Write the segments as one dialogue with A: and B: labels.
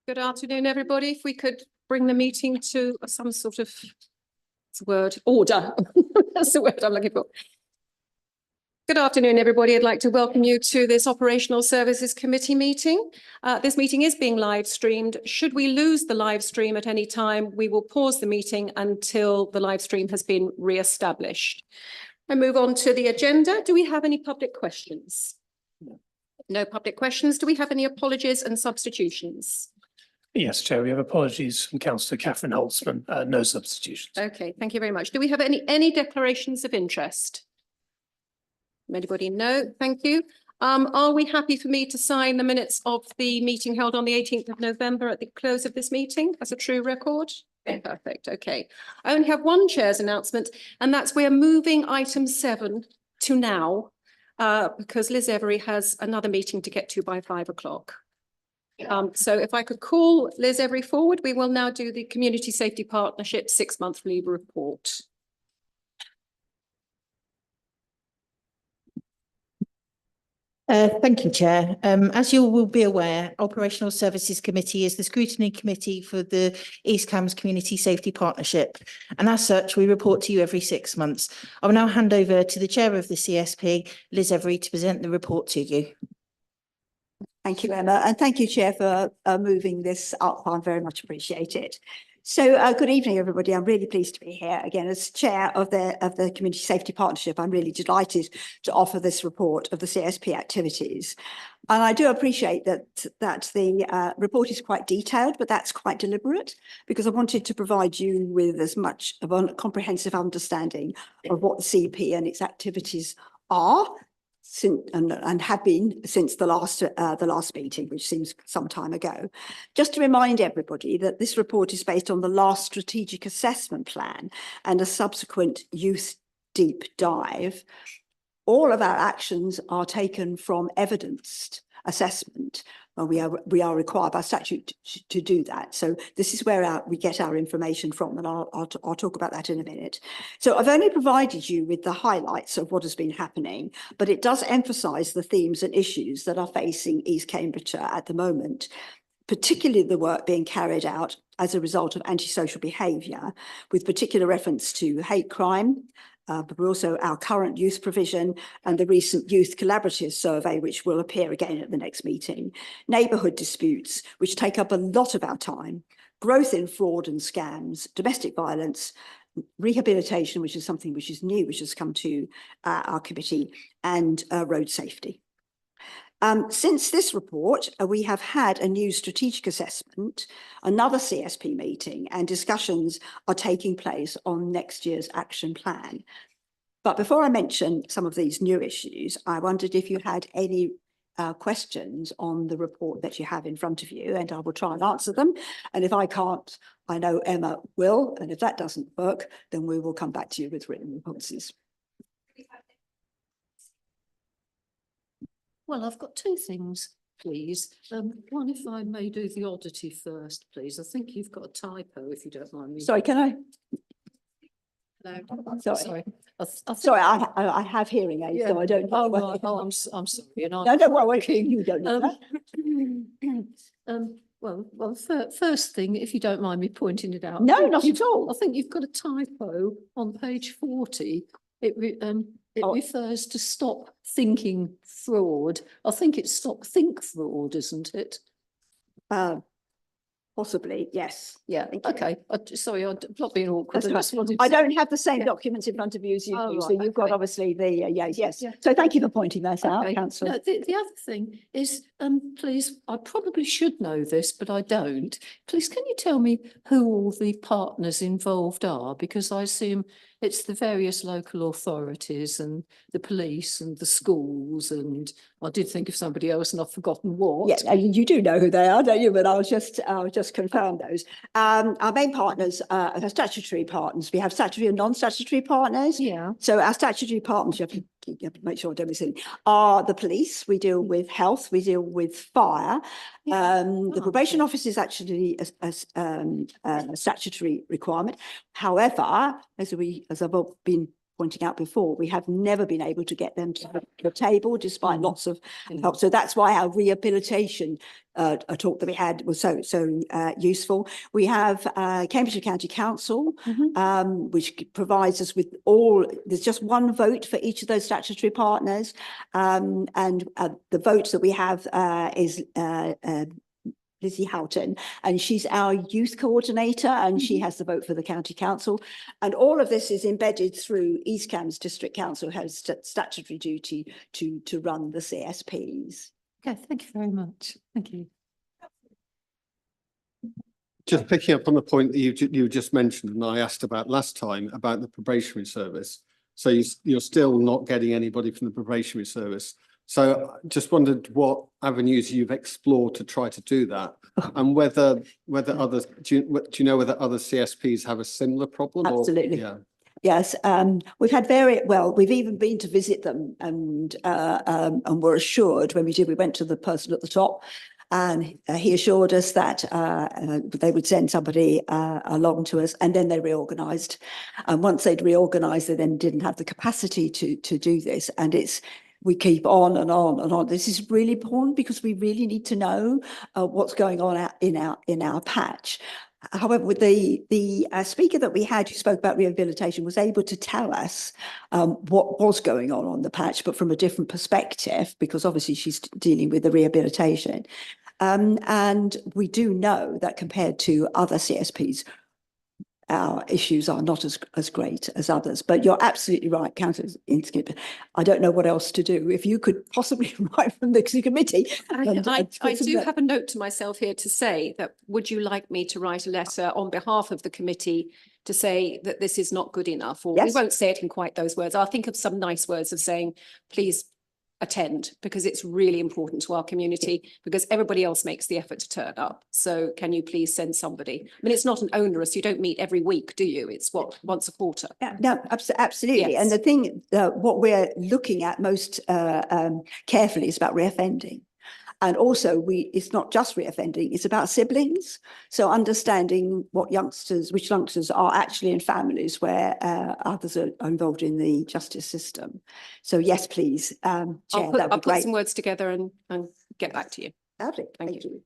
A: Good afternoon, everybody. If we could bring the meeting to some sort of order. That's the word I'm looking for. Good afternoon, everybody. I'd like to welcome you to this Operational Services Committee meeting. This meeting is being live streamed. Should we lose the live stream at any time, we will pause the meeting until the live stream has been re-established. I move on to the agenda. Do we have any public questions? No public questions. Do we have any apologies and substitutions?
B: Yes, Chair, we have apologies from Councillor Catherine Holtzman, no substitutions.
A: Okay, thank you very much. Do we have any declarations of interest? Anybody? No, thank you. Are we happy for me to sign the minutes of the meeting held on the 18th of November at the close of this meeting as a true record? Yeah. Perfect, okay. I only have one chair's announcement, and that's we're moving item 7 to now because Liz Every has another meeting to get to by 5 o'clock. So if I could call Liz Every forward, we will now do the Community Safety Partnership 6-monthly report.
C: Thank you, Chair. As you will be aware, Operational Services Committee is the scrutiny committee for the East Cambs Community Safety Partnership. And as such, we report to you every 6 months. I will now hand over to the Chair of the CSP, Liz Every, to present the report to you.
D: Thank you, Emma, and thank you, Chair, for moving this up. I very much appreciate it. So good evening, everybody. I'm really pleased to be here again as Chair of the Community Safety Partnership. I'm really delighted to offer this report of the CSP activities. And I do appreciate that the report is quite detailed, but that's quite deliberate because I wanted to provide you with as much of a comprehensive understanding of what the CP and its activities are and have been since the last meeting, which seems some time ago. Just to remind everybody that this report is based on the last strategic assessment plan and a subsequent youth deep dive. All of our actions are taken from evidenced assessment. We are required by statute to do that. So this is where we get our information from, and I'll talk about that in a minute. So I've only provided you with the highlights of what has been happening, but it does emphasise the themes and issues that are facing East Cambridgeshire at the moment, particularly the work being carried out as a result of antisocial behaviour, with particular reference to hate crime, but also our current youth provision and the recent Youth Collaborative Survey, which will appear again at the next meeting. Neighbourhood disputes, which take up a lot of our time. Growth in fraud and scams, domestic violence, rehabilitation, which is something which is new, which has come to our committee, and road safety. Since this report, we have had a new strategic assessment, another CSP meeting, and discussions are taking place on next year's action plan. But before I mention some of these new issues, I wondered if you had any questions on the report that you have in front of you, and I will try and answer them. And if I can't, I know Emma will, and if that doesn't work, then we will come back to you with written responses.
E: Well, I've got two things, please. One, if I may do the oddity first, please. I think you've got a typo, if you don't mind me.
D: Sorry, can I?
E: No,
D: sorry.
E: Sorry,
D: I have hearing aids, so I don't.
E: Oh, right. Oh, I'm sorry. And
D: No, don't worry. You don't know that.
E: Well, first thing, if you don't mind me pointing it out.
D: No, not at all.
E: I think you've got a typo on page 40. It refers to stop thinking fraud. I think it's stop think fraud, isn't it?
D: Possibly, yes.
E: Yeah, okay. Sorry, I'm not being awkward.
D: I don't have the same documents in front of you as you do, so you've got obviously the, yes. Yeah. So thank you for pointing that out, Councillor.
E: No, the other thing is, please, I probably should know this, but I don't. Please, can you tell me who all the partners involved are? Because I assume it's the various local authorities and the police and the schools, and I did think of somebody else and I've forgotten what.
D: Yeah, you do know who they are, don't you? But I'll just confirm those. Our main partners are statutory partners. We have statutory and non-statutory partners.
E: Yeah.
D: So our statutory partners, you have to make sure I don't miss anything, are the police. We deal with health. We deal with fire. The probation office is actually a statutory requirement. However, as I've been pointing out before, we have never been able to get them to the table despite lots of help. So that's why our rehabilitation a talk that we had was so useful. We have Cambridgeshire County Council, which provides us with there's just one vote for each of those statutory partners. And the votes that we have is Lizzie Houghton, and she's our youth coordinator, and she has the vote for the county council. And all of this is embedded through East Cambs District Council, who has statutory duty to run the CSPs.
E: Okay, thank you very much. Thank you.
F: Just picking up on the point that you just mentioned, and I asked about last time about the probationary service. So you're still not getting anybody from the probationary service. So just wondered what avenues you've explored to try to do that, and whether others, do you know whether other CSPs have a similar problem?
D: Absolutely.
F: Yeah.
D: Yes, we've had we've even been to visit them, and were assured when we went to the person at the top, and he assured us that they would send somebody along to us, and then they reorganised. And once they'd reorganised, they then didn't have the capacity to do this, and we keep on and on and on. This is really important because we really need to know what's going on in our patch. However, with the speaker that we had who spoke about rehabilitation was able to tell us what was going on the patch, but from a different perspective, because obviously she's dealing with the rehabilitation. And we do know that compared to other CSPs, our issues are not as great as others. But you're absolutely right, Councillor Inskip. I don't know what else to do. If you could possibly write from the committee.
A: I do have a note to myself here to say that, would you like me to write a letter on behalf of the committee to say that this is not good enough? Or
D: Yes.
A: we won't say it in quite those words. I'll think of some nice words of saying, please attend, because it's really important to our community, because everybody else makes the effort to turn up. So can you please send somebody? I mean, it's not an onerous, you don't meet every week, do you? It's once a quarter.
D: Yeah, no, absolutely.
A: Yes.
D: And the thing, what we're looking at most carefully is about reoffending. And also it's not just reoffending, it's about siblings. So understanding which youngsters are actually in families where others are involved in the justice system. So yes, please, Chair,
A: I'll
D: that'd be
A: put
D: great.
A: some words together and get back to you.
D: Lovely,
A: Thank
D: thank you.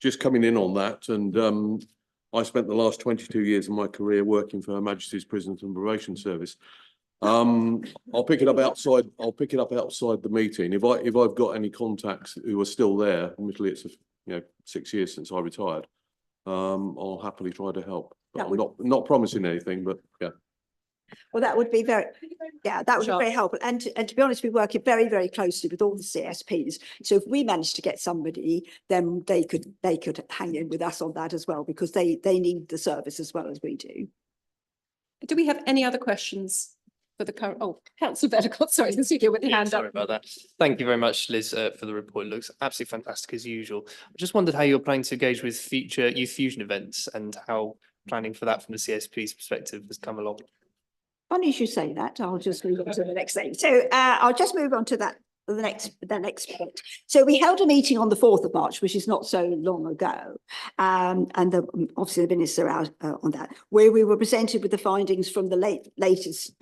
G: Just coming in on that, and I spent the last 22 years of my career working for Her Majesty's Prisons and Probation Service. I'll pick it up outside. I'll pick it up outside the meeting. If I've got any contacts who are still there, admittedly it's 6 years since I retired. I'll happily try to help. But I'm not promising anything, but yeah.
D: Well, that would be that would be very helpful. And to be honest, we work very, very closely with all the CSPs. So if we manage to get somebody, then they could hang in with us on that as well, because they need the service as well as we do.
A: Do we have any other questions for the current? Oh, Councillor Bedicott, sorry, since you're here with your hand up.
H: Sorry about that. Thank you very much, Liz, for the report. It looks absolutely fantastic as usual. I just wondered how you're planning to engage with future Youth Fusion events and how planning for that from the CSP's perspective has come along.
D: Funny you should say that. I'll just move on to the next thing. So I'll just move on to the next point. So we held a meeting on the 4th of March, which is not so long ago, and obviously the minister out on that, where we were presented with the findings from the latest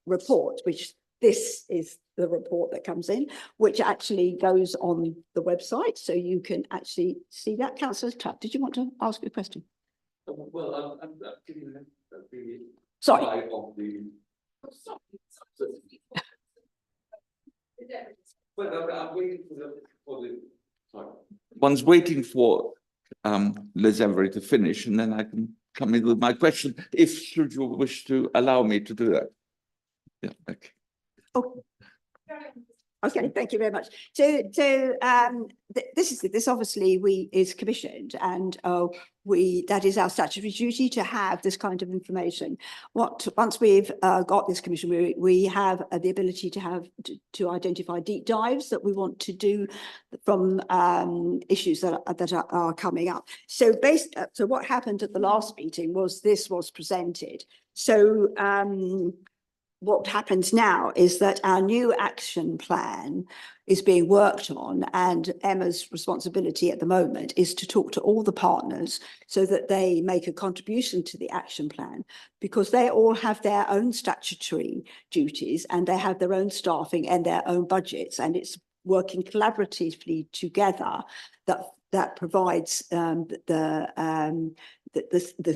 D: report, which this is the report that comes in, which actually goes on the website, so you can actually see that. Councillor Clapp, did you want to ask a question?
G: Well, I'm giving the
D: Sorry.
G: of the.
I: One's waiting for Liz Every to finish, and then I can come in with my question, if should you wish to allow me to do that. Yeah, okay.
D: Oh. Okay, thank you very much. So this obviously is commissioned, and that is our statutory duty to have this kind of information. Once we've got this commission, we have the ability to identify deep dives that we want to do from issues that are coming up. So so what happened at the last meeting was this was presented. So what happens now is that our new action plan is being worked on, and Emma's responsibility at the moment is to talk to all the partners so that they make a contribution to the action plan, because they all have their own statutory duties and they have their own staffing and their own budgets, and it's working collaboratively together that provides the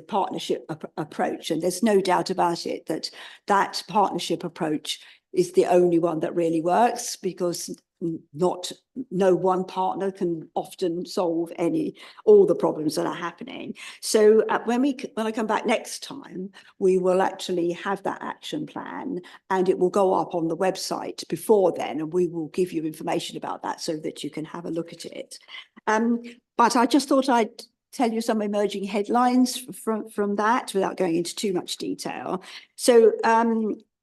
D: partnership approach. And there's no doubt about it that that partnership approach is the only one that really works, because no one partner can often solve all the problems that are happening. So when I come back next time, we will actually have that action plan, and it will go up on the website before then, and we will give you information about that so that you can have a look at it. But I just thought I'd tell you some emerging headlines from that without going into too much detail. So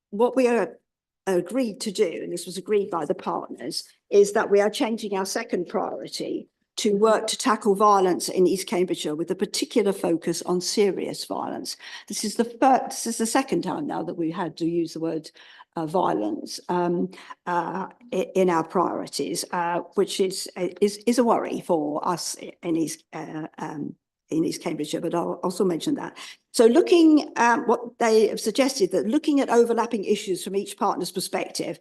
D: what we are agreed to do, and this was agreed by the partners, is that we are changing our second priority to work to tackle violence in East Cambridgeshire with a particular focus on serious violence. This is the second time now that we had to use the word violence in our priorities, which is a worry for us in East Cambridgeshire, but I'll also mention that. So looking at what they have suggested, that looking at overlapping issues from each partner's perspective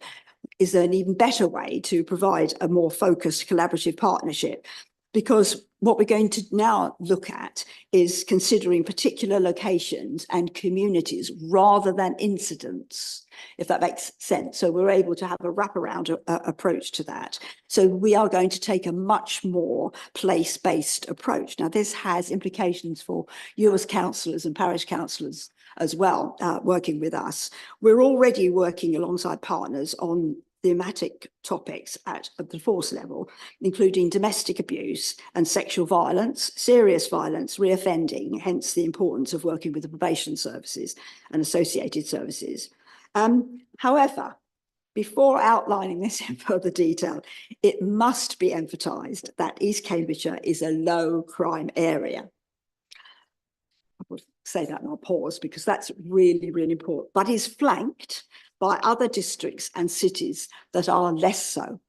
D: is an even better way to provide a more focused collaborative partnership, because what we're going to now look at is considering particular locations and communities rather than incidents, if that makes sense. So we're able to have a wraparound approach to that. So we are going to take a much more place-based approach. Now, this has implications for you as councillors and parish councillors as well, working with us. We're already working alongside partners on thematic topics at the force level, including domestic abuse and sexual violence, serious violence, reoffending, hence the importance of working with the probation services and associated services. However, before outlining this in further detail, it must be emphasised that East Cambridgeshire is a low crime area. I will say that and I'll pause, because that's really, really important, but is flanked by other districts and cities that are less so,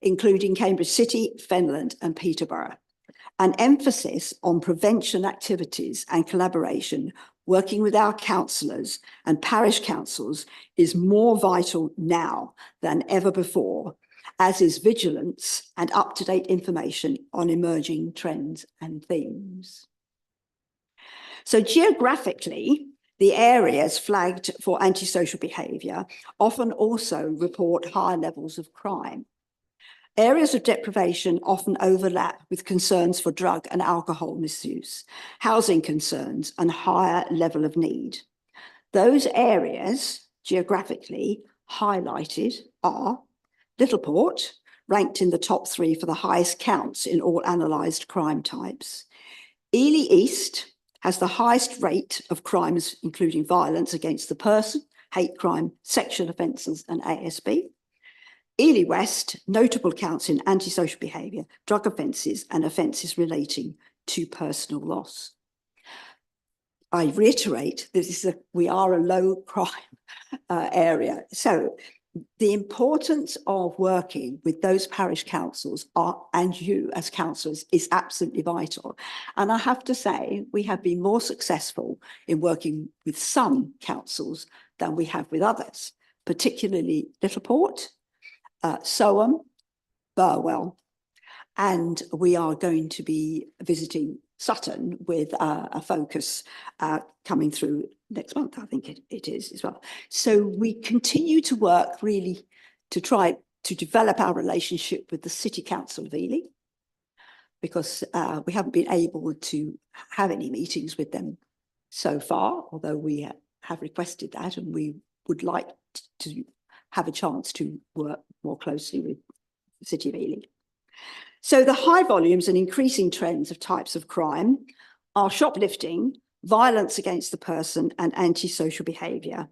D: including Cambridge City, Fenland and Peterborough. An emphasis on prevention activities and collaboration, working with our councillors and parish councils, is more vital now than ever before, as is vigilance and up-to-date information on emerging trends and themes. So geographically, the areas flagged for antisocial behaviour often also report higher levels of crime. Areas of deprivation often overlap with concerns for drug and alcohol misuse, housing concerns and higher level of need. Those areas geographically highlighted are Littleport, ranked in the top 3 for the highest counts in all analysed crime types. Ely East has the highest rate of crimes, including violence against the person, hate crime, sexual offences and ASB. Ely West, notable counts in antisocial behaviour, drug offences and offences relating to personal loss. I reiterate, we are a low crime area. So the importance of working with those parish councils and you as councillors is absolutely vital. And I have to say, we have been more successful in working with some councils than we have with others, particularly Littleport, Soham, Burwell, and we are going to be visiting Sutton with a focus coming through next month, I think it is as well. So we continue to work really to try to develop our relationship with the City Council of Ely, because we haven't been able to have any meetings with them so far, although we have requested that, and we would like to have a chance to work more closely with the City of Ely. So the high volumes and increasing trends of types of crime are shoplifting, violence against the person and antisocial behaviour.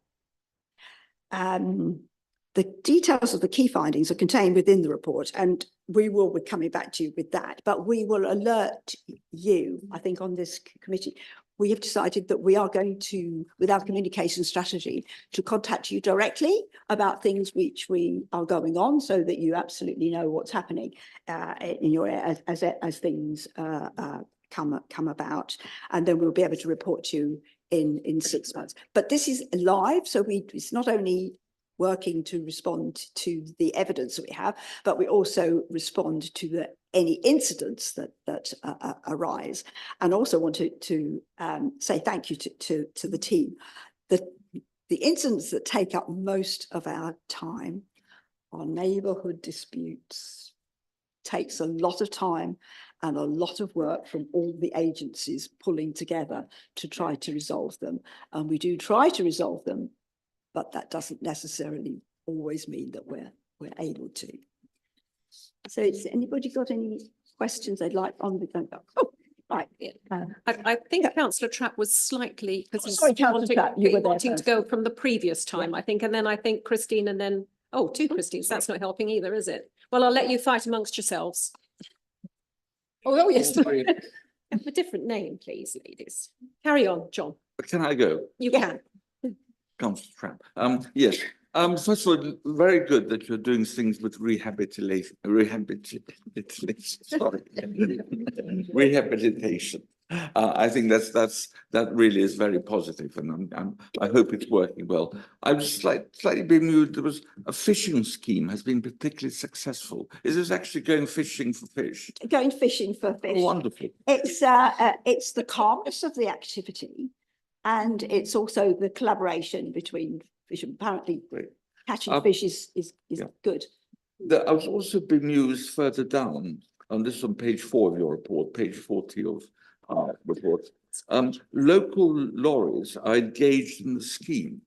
D: The details of the key findings are contained within the report, and we will be coming back to you with that, but we will alert you, I think, on this committee we have decided that we are going to, with our communication strategy, to contact you directly about things which we are going on, so that you absolutely know what's happening in your area as things come about, and then we'll be able to report to you in 6 months. But this is live, so it's not only working to respond to the evidence that we have, but we also respond to any incidents that arise, and also want to say thank you to the team. The incidents that take up most of our time are neighbourhood disputes. Takes a lot of time and a lot of work from all the agencies pulling together to try to resolve them, and we do try to resolve them, but that doesn't necessarily always mean that we're able to. So has anybody got any questions they'd like on the, oh, right.
A: I think Councillor Trapp was slightly, because he's
D: Sorry, Councillor Trapp, you were there
A: wanting to
D: first.
A: go from the previous time, I think, and then I think Christine, and then, oh, two Christines, that's not helping either, is it? Well, I'll let you fight amongst yourselves. Oh, yes. A different name, please, ladies. Carry on, John.
I: Can I go?
A: You can.
I: Councillor Trapp. Yes. First of all, very good that you're doing things with rehabilitation. Sorry, rehabilitation. I think that really is very positive, and I hope it's working well. I was slightly bemused. There was a fishing scheme has been particularly successful. Is this actually going fishing for fish?
D: Going fishing for fish.
I: Oh, wonderful.
D: It's the calmness of the activity, and it's also the collaboration between fish. Apparently, catching fish is good.
I: I was also bemused further down, and this is on page 4 of your report, page 40 of our report. Local lorries are engaged in the scheme.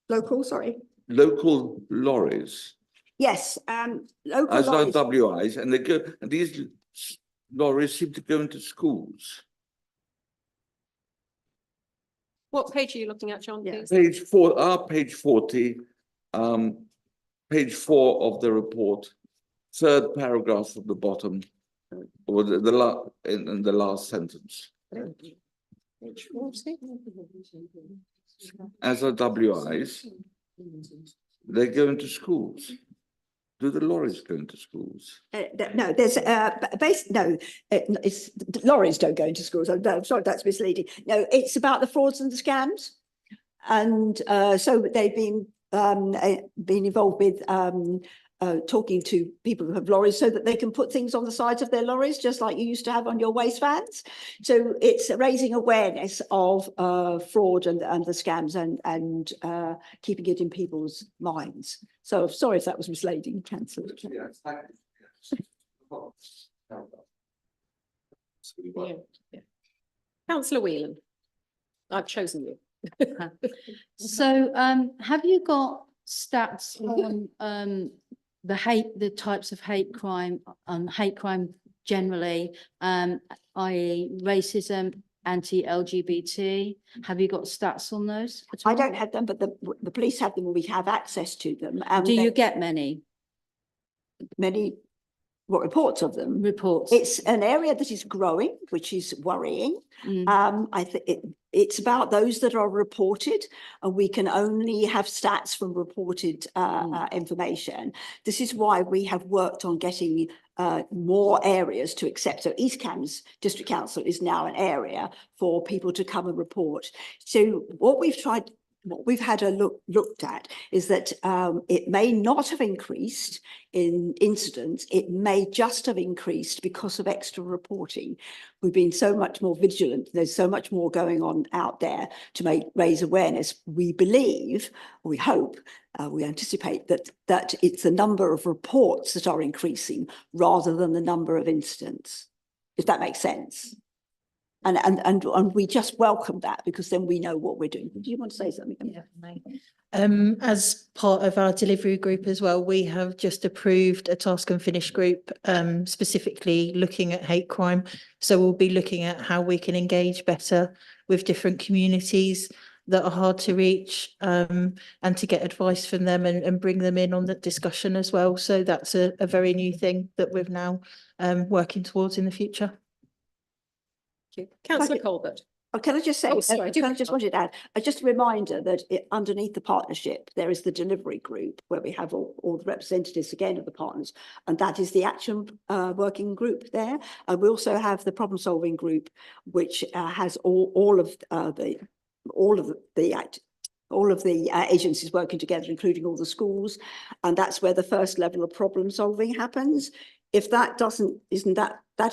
D: Local, sorry.
I: Local lorries,
D: Yes, local
I: as are
D: lorries.
I: WIs, and they go, and these lorries seem to go into schools.
A: What page are you looking at, John,
D: Yeah.
A: please?
I: Page 4, page 40, page 4 of the report, third paragraph at the bottom, or in the last sentence.
A: Page 40.
I: As are WIs, they go into schools. Do the lorries go into schools?
D: No, there's it's lorries don't go into schools. I'm sorry, that's misleading. No, it's about the frauds and the scams, and so they've been involved with talking to people who have lorries so that they can put things on the sides of their lorries, just like you used to have on your waste vans. So it's raising awareness of fraud and the scams, and keeping it in people's minds. So sorry if that was misleading, Councillor.
I: Yes, thank you.
A: Councillor Whelan, I've chosen you.
J: So have you got stats on the types of hate crime generally, i.e. racism, anti-LGBT? Have you got stats on those?
D: I don't have them, but the police have them, and we have access to them.
J: Do you get many
D: many reports of them?
J: reports?
D: It's an area that is growing, which is worrying.
J: Mm.
D: I think it's about those that are reported, and we can only have stats from reported information. This is why we have worked on getting more areas to accept. So East Cambs District Council is now an area for people to come and report. So what we've had looked at is that it may not have increased in incidents. It may just have increased because of extra reporting. We've been so much more vigilant. There's so much more going on out there to raise awareness. We believe, we hope, we anticipate that it's the number of reports that are increasing rather than the number of incidents, if that makes sense. And we just welcome that, because then we know what we're doing. Do you want to say something?
C: Yeah, as part of our delivery group as well, we have just approved a task and finish group specifically looking at hate crime. So we'll be looking at how we can engage better with different communities that are hard to reach, and to get advice from them and bring them in on the discussion as well. So that's a very new thing that we're now working towards in the future.
A: Councillor Colbert.
D: Can I just say,
A: Oh, sorry, do
D: can I
A: pick
D: just
A: up.
D: wanted to add, just a reminder that underneath the partnership, there is the delivery group where we have all the representatives again of the partners, and that is the action working group there. And we also have the problem solving group, which has all of the agencies working together, including all the schools, and that's where the first level of problem solving happens. If that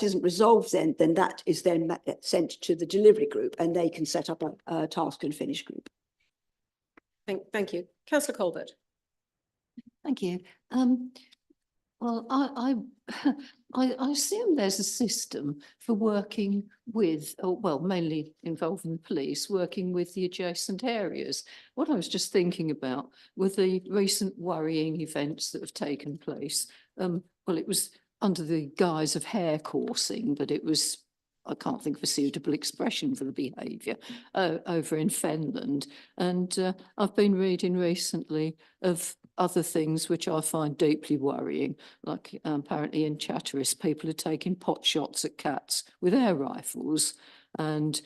D: isn't resolved, then that is then sent to the delivery group, and they can set up a task and finish group.
A: Thank you. Councillor Colbert.
E: Thank you. Well, I assume there's a system for working with, or well, mainly involving the police, working with the adjacent areas. What I was just thinking about with the recent worrying events that have taken place, well, it was under the guise of hair coursing, but it was, I can't think of a suitable expression for the behaviour over in Fenland. And I've been reading recently of other things which I find deeply worrying, like apparently in Chatteris, people are taking pot shots at cats with air rifles. And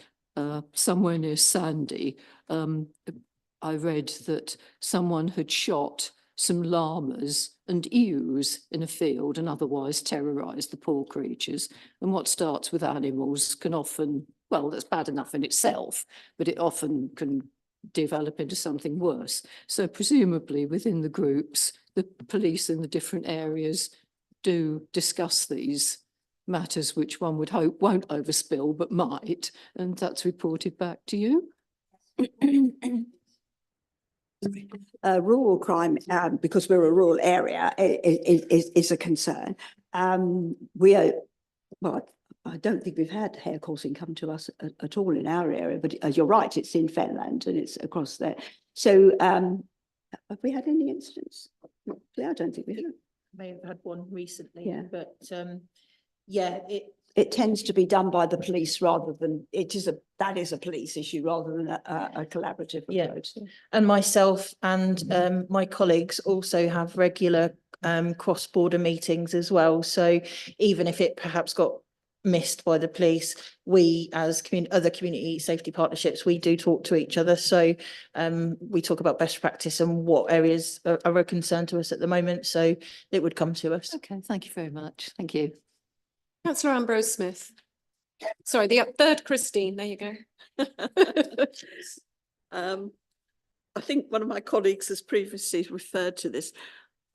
E: somewhere near Sandy, I read that someone had shot some llamas and ewes in a field and otherwise terrorised the poor creatures. And what starts with animals can often, well, that's bad enough in itself, but it often can develop into something worse. So presumably within the groups, the police in the different areas do discuss these matters, which one would hope won't overspill, but might, and that's reported back to you.
D: Rural crime, because we're a rural area, is a concern. We are, well, I don't think we've had hair coursing come to us at all in our area, but you're right, it's in Fenland and it's across there. So have we had any incidents? I don't think we have.
C: May have had one recently,
D: Yeah.
C: but yeah,
D: It tends to be done by the police rather than, that is a police issue rather than a collaborative
C: Yeah.
D: approach.
C: and myself and my colleagues also have regular cross-border meetings as well. So even if it perhaps got missed by the police, we as other community safety partnerships, we do talk to each other. So we talk about best practice and what areas are a concern to us at the moment. So it would come to us.
E: Okay, thank you very much. Thank you.
A: Councillor Ambrose Smith. Sorry, the third Christine, there you go.
K: I think one of my colleagues has previously referred to this.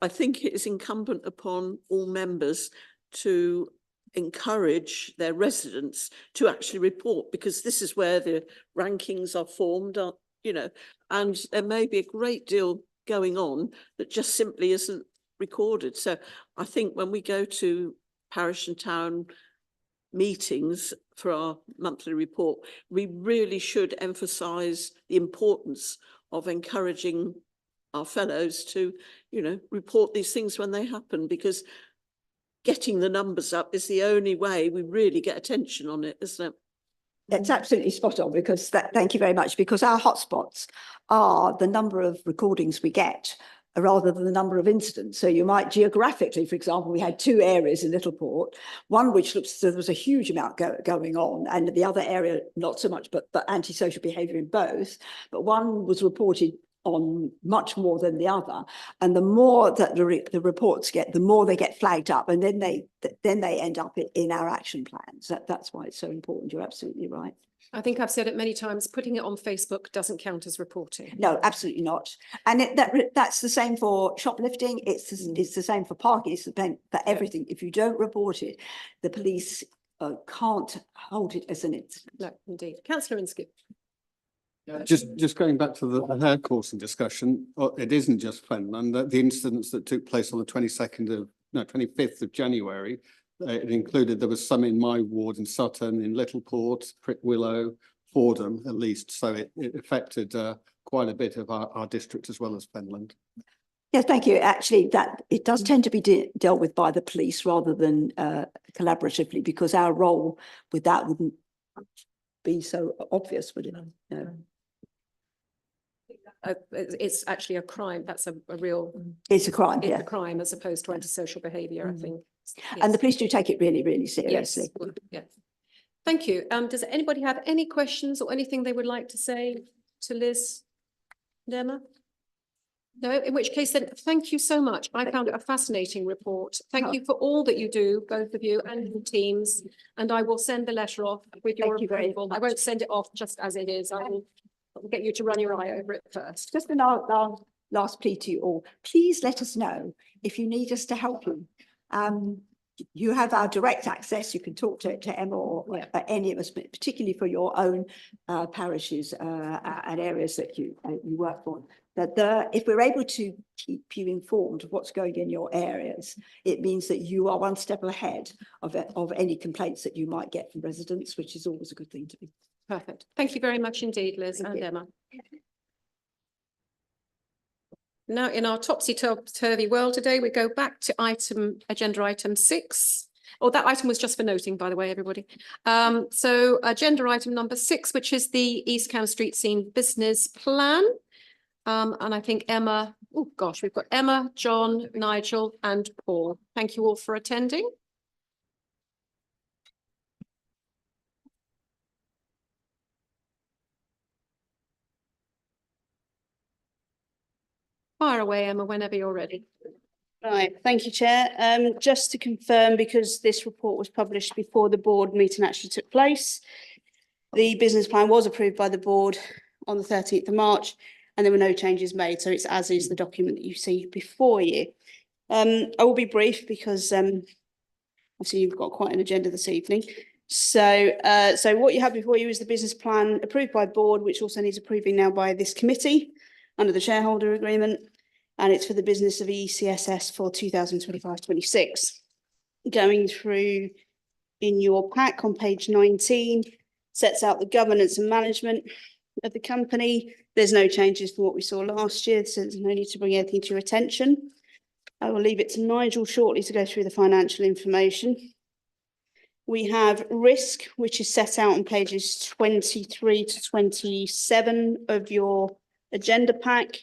K: I think it is incumbent upon all members to encourage their residents to actually report, because this is where the rankings are formed, and there may be a great deal going on that just simply isn't recorded. So I think when we go to parish and town meetings for our monthly report, we really should emphasise the importance of encouraging our fellows to, report these things when they happen, because getting the numbers up is the only way we really get attention on it, isn't it?
D: It's absolutely spot on, because thank you very much, because our hotspots are the number of recordings we get rather than the number of incidents. So you might geographically, for example, we had two areas in Littleport, one which looks so there was a huge amount going on, and the other area not so much, but antisocial behaviour in both. But one was reported on much more than the other, and the more that the reports get, the more they get flagged up, and then they end up in our action plans. That's why it's so important. You're absolutely right.
A: I think I've said it many times, putting it on Facebook doesn't count as reporting.
D: No, absolutely not. And that's the same for shoplifting. It's the same for parking. It's the same for everything. If you don't report it, the police can't hold it as an incident.
A: No, indeed. Councillor Inskip.
F: Just going back to the hair coursing discussion, it isn't just Fenland. The incidents that took place on the 25th of January, it included, there was some in my ward in Sutton, in Littleport, Prickwillow, Fordham at least. So it affected quite a bit of our district as well as Fenland.
D: Yes, thank you. Actually, that it does tend to be dealt with by the police rather than collaboratively, because our role with that wouldn't be so obvious, would it? No.
A: It's actually a crime. That's a real.
D: It's a crime.
A: It's
D: Yeah,
A: a crime as opposed to antisocial behaviour, I think.
D: and the police do take it really, really seriously.
A: Yes. Thank you. Does anybody have any questions or anything they would like to say to Liz and Emma? No, in which case then, thank you so much. I found it a fascinating report. Thank you for all that you do, both of you and your teams. And I will send the letter off with your
D: Thank you very
A: approval. I won't send it off just as it is. I will get you to run your eye over it first.
D: Just our last plea to you all, please let us know if you need us to help you. You have our direct access. You can talk to Emma or any of us, but particularly for your own parishes and areas that you work for. That if we're able to keep you informed of what's going in your areas, it means that you are one step ahead of any complaints that you might get from residents, which is always a good thing to be.
A: Perfect. Thank you very much indeed, Liz and Emma. Now, in our topsy-turvy world today, we go back to agenda item 6. Oh, that item was just for noting, by the way, everybody. So agenda item number 6, which is the East Cam Street Scene Business Plan. And I think Emma, oh gosh, we've got Emma, John, Nigel and Paul. Thank you all for attending. Fire away, Emma, whenever you're ready.
L: Right, thank you, Chair. Just to confirm, because this report was published before the board meeting actually took place, the business plan was approved by the board on the 13th of March, and there were no changes made. So it's as is the document that you see before you. I will be brief because obviously you've got quite an agenda this evening. So what you have before you is the business plan approved by board, which also needs approving now by this committee under the shareholder agreement. And it's for the business of ECSS for 2025-26. Going through in your pack on page 19, sets out the governance and management of the company. There's no changes from what we saw last year, so there's no need to bring anything to your attention. I will leave it to Nigel shortly to go through the financial information. We have risk, which is set out on pages 23 to 27 of your agenda pack.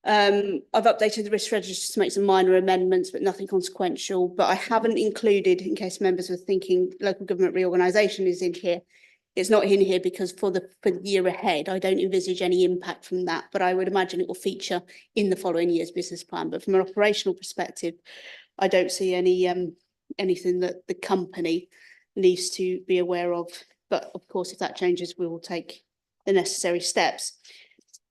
L: I've updated the risk register to make some minor amendments, but nothing consequential. But I haven't included, in case members were thinking local government reorganisation is in here. It's not in here because for the year ahead, I don't envisage any impact from that, but I would imagine it will feature in the following year's business plan. But from an operational perspective, I don't see any anything that the company needs to be aware of. But of course, if that changes, we will take the necessary steps.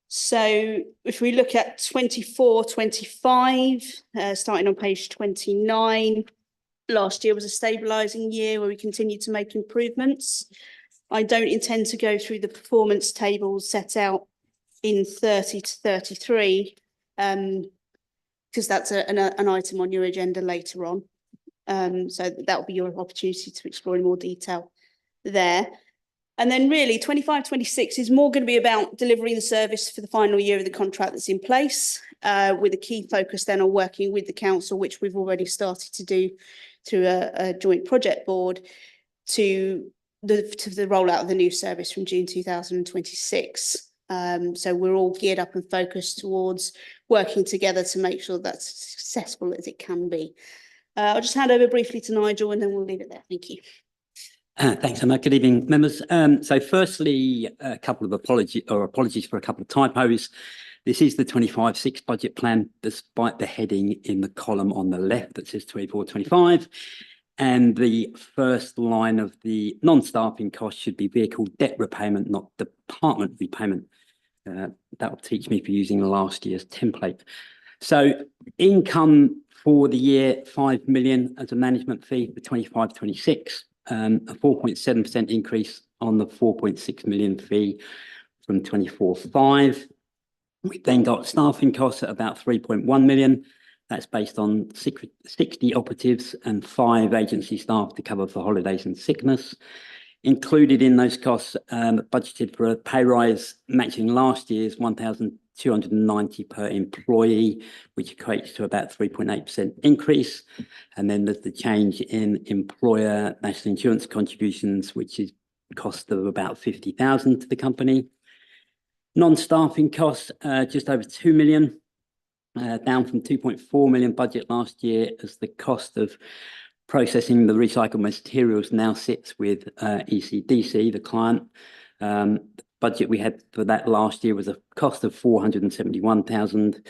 L: So if we look at 24-25, starting on page 29, last year was a stabilising year where we continued to make improvements. I don't intend to go through the performance tables set out in 30 to 33, because that's an item on your agenda later on. So that will be your opportunity to explore in more detail there. And then really 25-26 is more going to be about delivering the service for the final year of the contract that's in place, with a key focus then on working with the council, which we've already started to do through a joint project board to the rollout of the new service from June 2026. So we're all geared up and focused towards working together to make sure that's as successful as it can be. I'll just hand over briefly to Nigel and then we'll leave it there. Thank you.
M: Thanks, Emma. Good evening, members. So firstly, a couple of apologies for a couple of typos. This is the 25-6 budget plan, despite the heading in the column on the left that says 24-25. And the first line of the non-staffing cost should be vehicle debt repayment, not department repayment. That will teach me for using last year's template. So income for the year, 5 million as a management fee for 25-26. A 4.7% increase on the 4.6 million fee from 24-5. We then got staffing costs at about 3.1 million. That's based on 60 operatives and 5 agency staff to cover for holidays and sickness. Included in those costs, budgeted for a pay rise matching last year's 1,290 per employee, which equates to about 3.8% increase. And then there's the change in employer national insurance contributions, which is cost of about 50,000 to the company. Non-staffing costs, just over 2 million, down from 2.4 million budget last year, as the cost of Processing the recycled materials now sits with ECDC, the client. Budget we had for that last year was a cost of 471,000,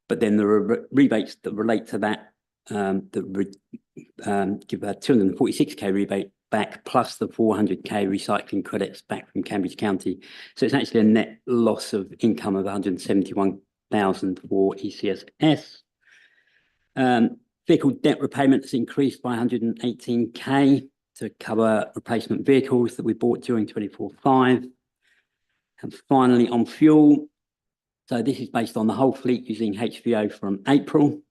M: but then the rebates that relate to that give a 246k rebate back plus the 400k recycling credits back from Cambridge County. So it's actually a net loss of income of 171,000 for ECSS. Vehicle debt repayment has increased by 118k to cover replacement vehicles that we bought during 24/5. And finally, on fuel. So this is based on the whole fleet using HVO from April.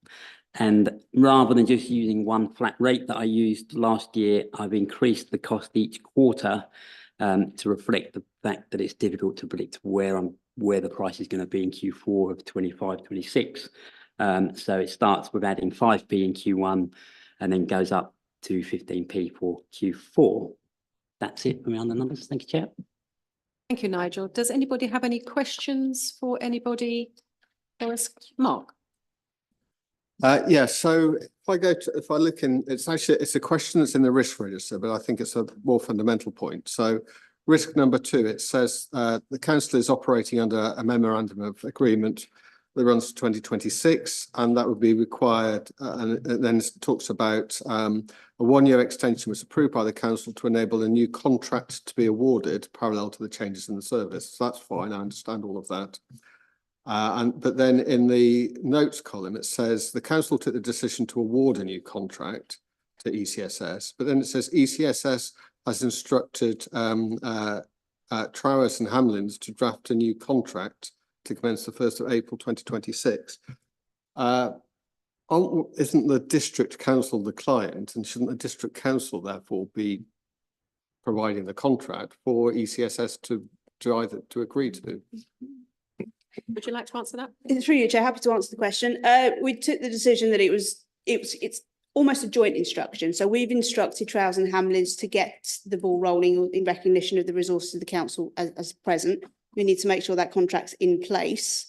M: And rather than just using one flat rate that I used last year, I've increased the cost each quarter to reflect the fact that it's difficult to predict where the price is going to be in Q4 of 25/26. So it starts with adding 5p in Q1 and then goes up to 15p for Q4. That's it around the numbers. Thank you, Chair.
A: Thank you, Nigel. Does anybody have any questions for anybody? Mark?
F: Yeah, so if I look in, it's a question that's in the risk register, but I think it's a more fundamental point. So risk number 2, it says the council is operating under a memorandum of agreement that runs to 2026, and that would be required. And then it talks about a 1-year extension was approved by the council to enable a new contract to be awarded parallel to the changes in the service. So that's fine. I understand all of that. But then in the notes column, it says the council took the decision to award a new contract to ECSS, but then it says ECSS has instructed Trowers and Hamlins to draft a new contract to commence the 1st of April 2026. Isn't the district council the client, and shouldn't the district council therefore be providing the contract for ECSS to agree to?
A: Would you like to answer that?
L: Through you, Chair, happy to answer the question. We took the decision that it's almost a joint instruction. So we've instructed Trowers and Hamlins to get the ball rolling in recognition of the resources of the council as present. We need to make sure that contract's in place.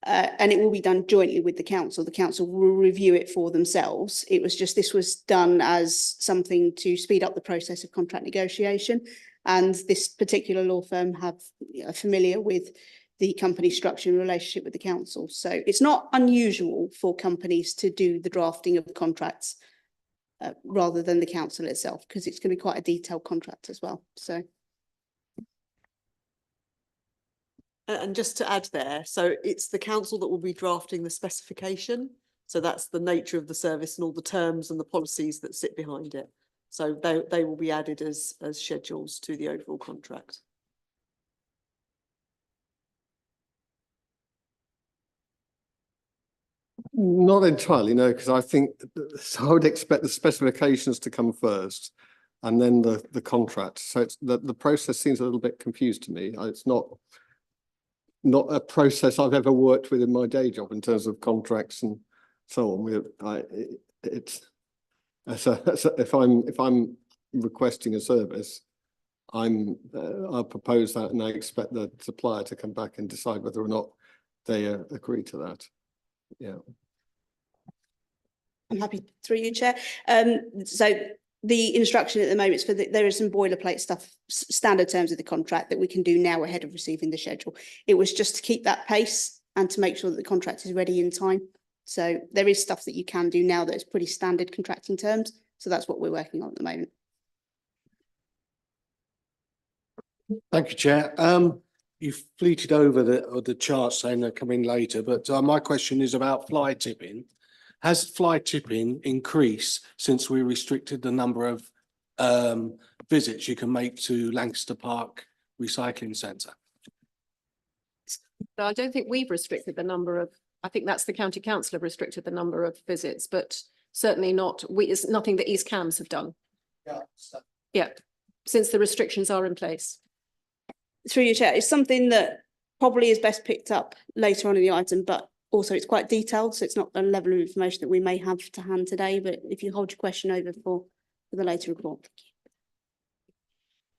L: And it will be done jointly with the council. The council will review it for themselves. This was done as something to speed up the process of contract negotiation. And this particular law firm are familiar with the company structure and relationship with the council. So it's not unusual for companies to do the drafting of the contracts rather than the council itself, because it's going to be quite a detailed contract as well. So.
N: And just to add there, so it's the council that will be drafting the specification. So that's the nature of the service and all the terms and the policies that sit behind it. So they will be added as schedules to the overall contract.
F: Not entirely, no, because I think I would expect the specifications to come first and then the contract. So it's the process seems a little bit confused to me. It's not a process I've ever worked with in my day job in terms of contracts and so on. If I'm requesting a service, I'll propose that and I expect the supplier to come back and decide whether or not they agree to that. Yeah.
L: I'm happy through you, Chair. So the instruction at the moment is there is some boilerplate stuff, standard terms of the contract that we can do now ahead of receiving the schedule. It was just to keep that pace and to make sure that the contract is ready in time. So there is stuff that you can do now that is pretty standard contracting terms. So that's what we're working on at the moment.
O: Thank you, Chair. You've fleeted over the chart saying they're coming later, but my question is about fly tipping. Has fly tipping increased since we restricted the number of visits you can make to Lancaster Park Recycling Centre?
A: I don't think we've restricted the number of, I think that's the county council have restricted the number of visits, but certainly not, it's nothing that East Cams have done. Yeah, since the restrictions are in place.
L: Through your Chair, it's something that probably is best picked up later on in the item, but also it's quite detailed, so it's not a level of information that we may have to hand today, but if you hold your question over for the later report.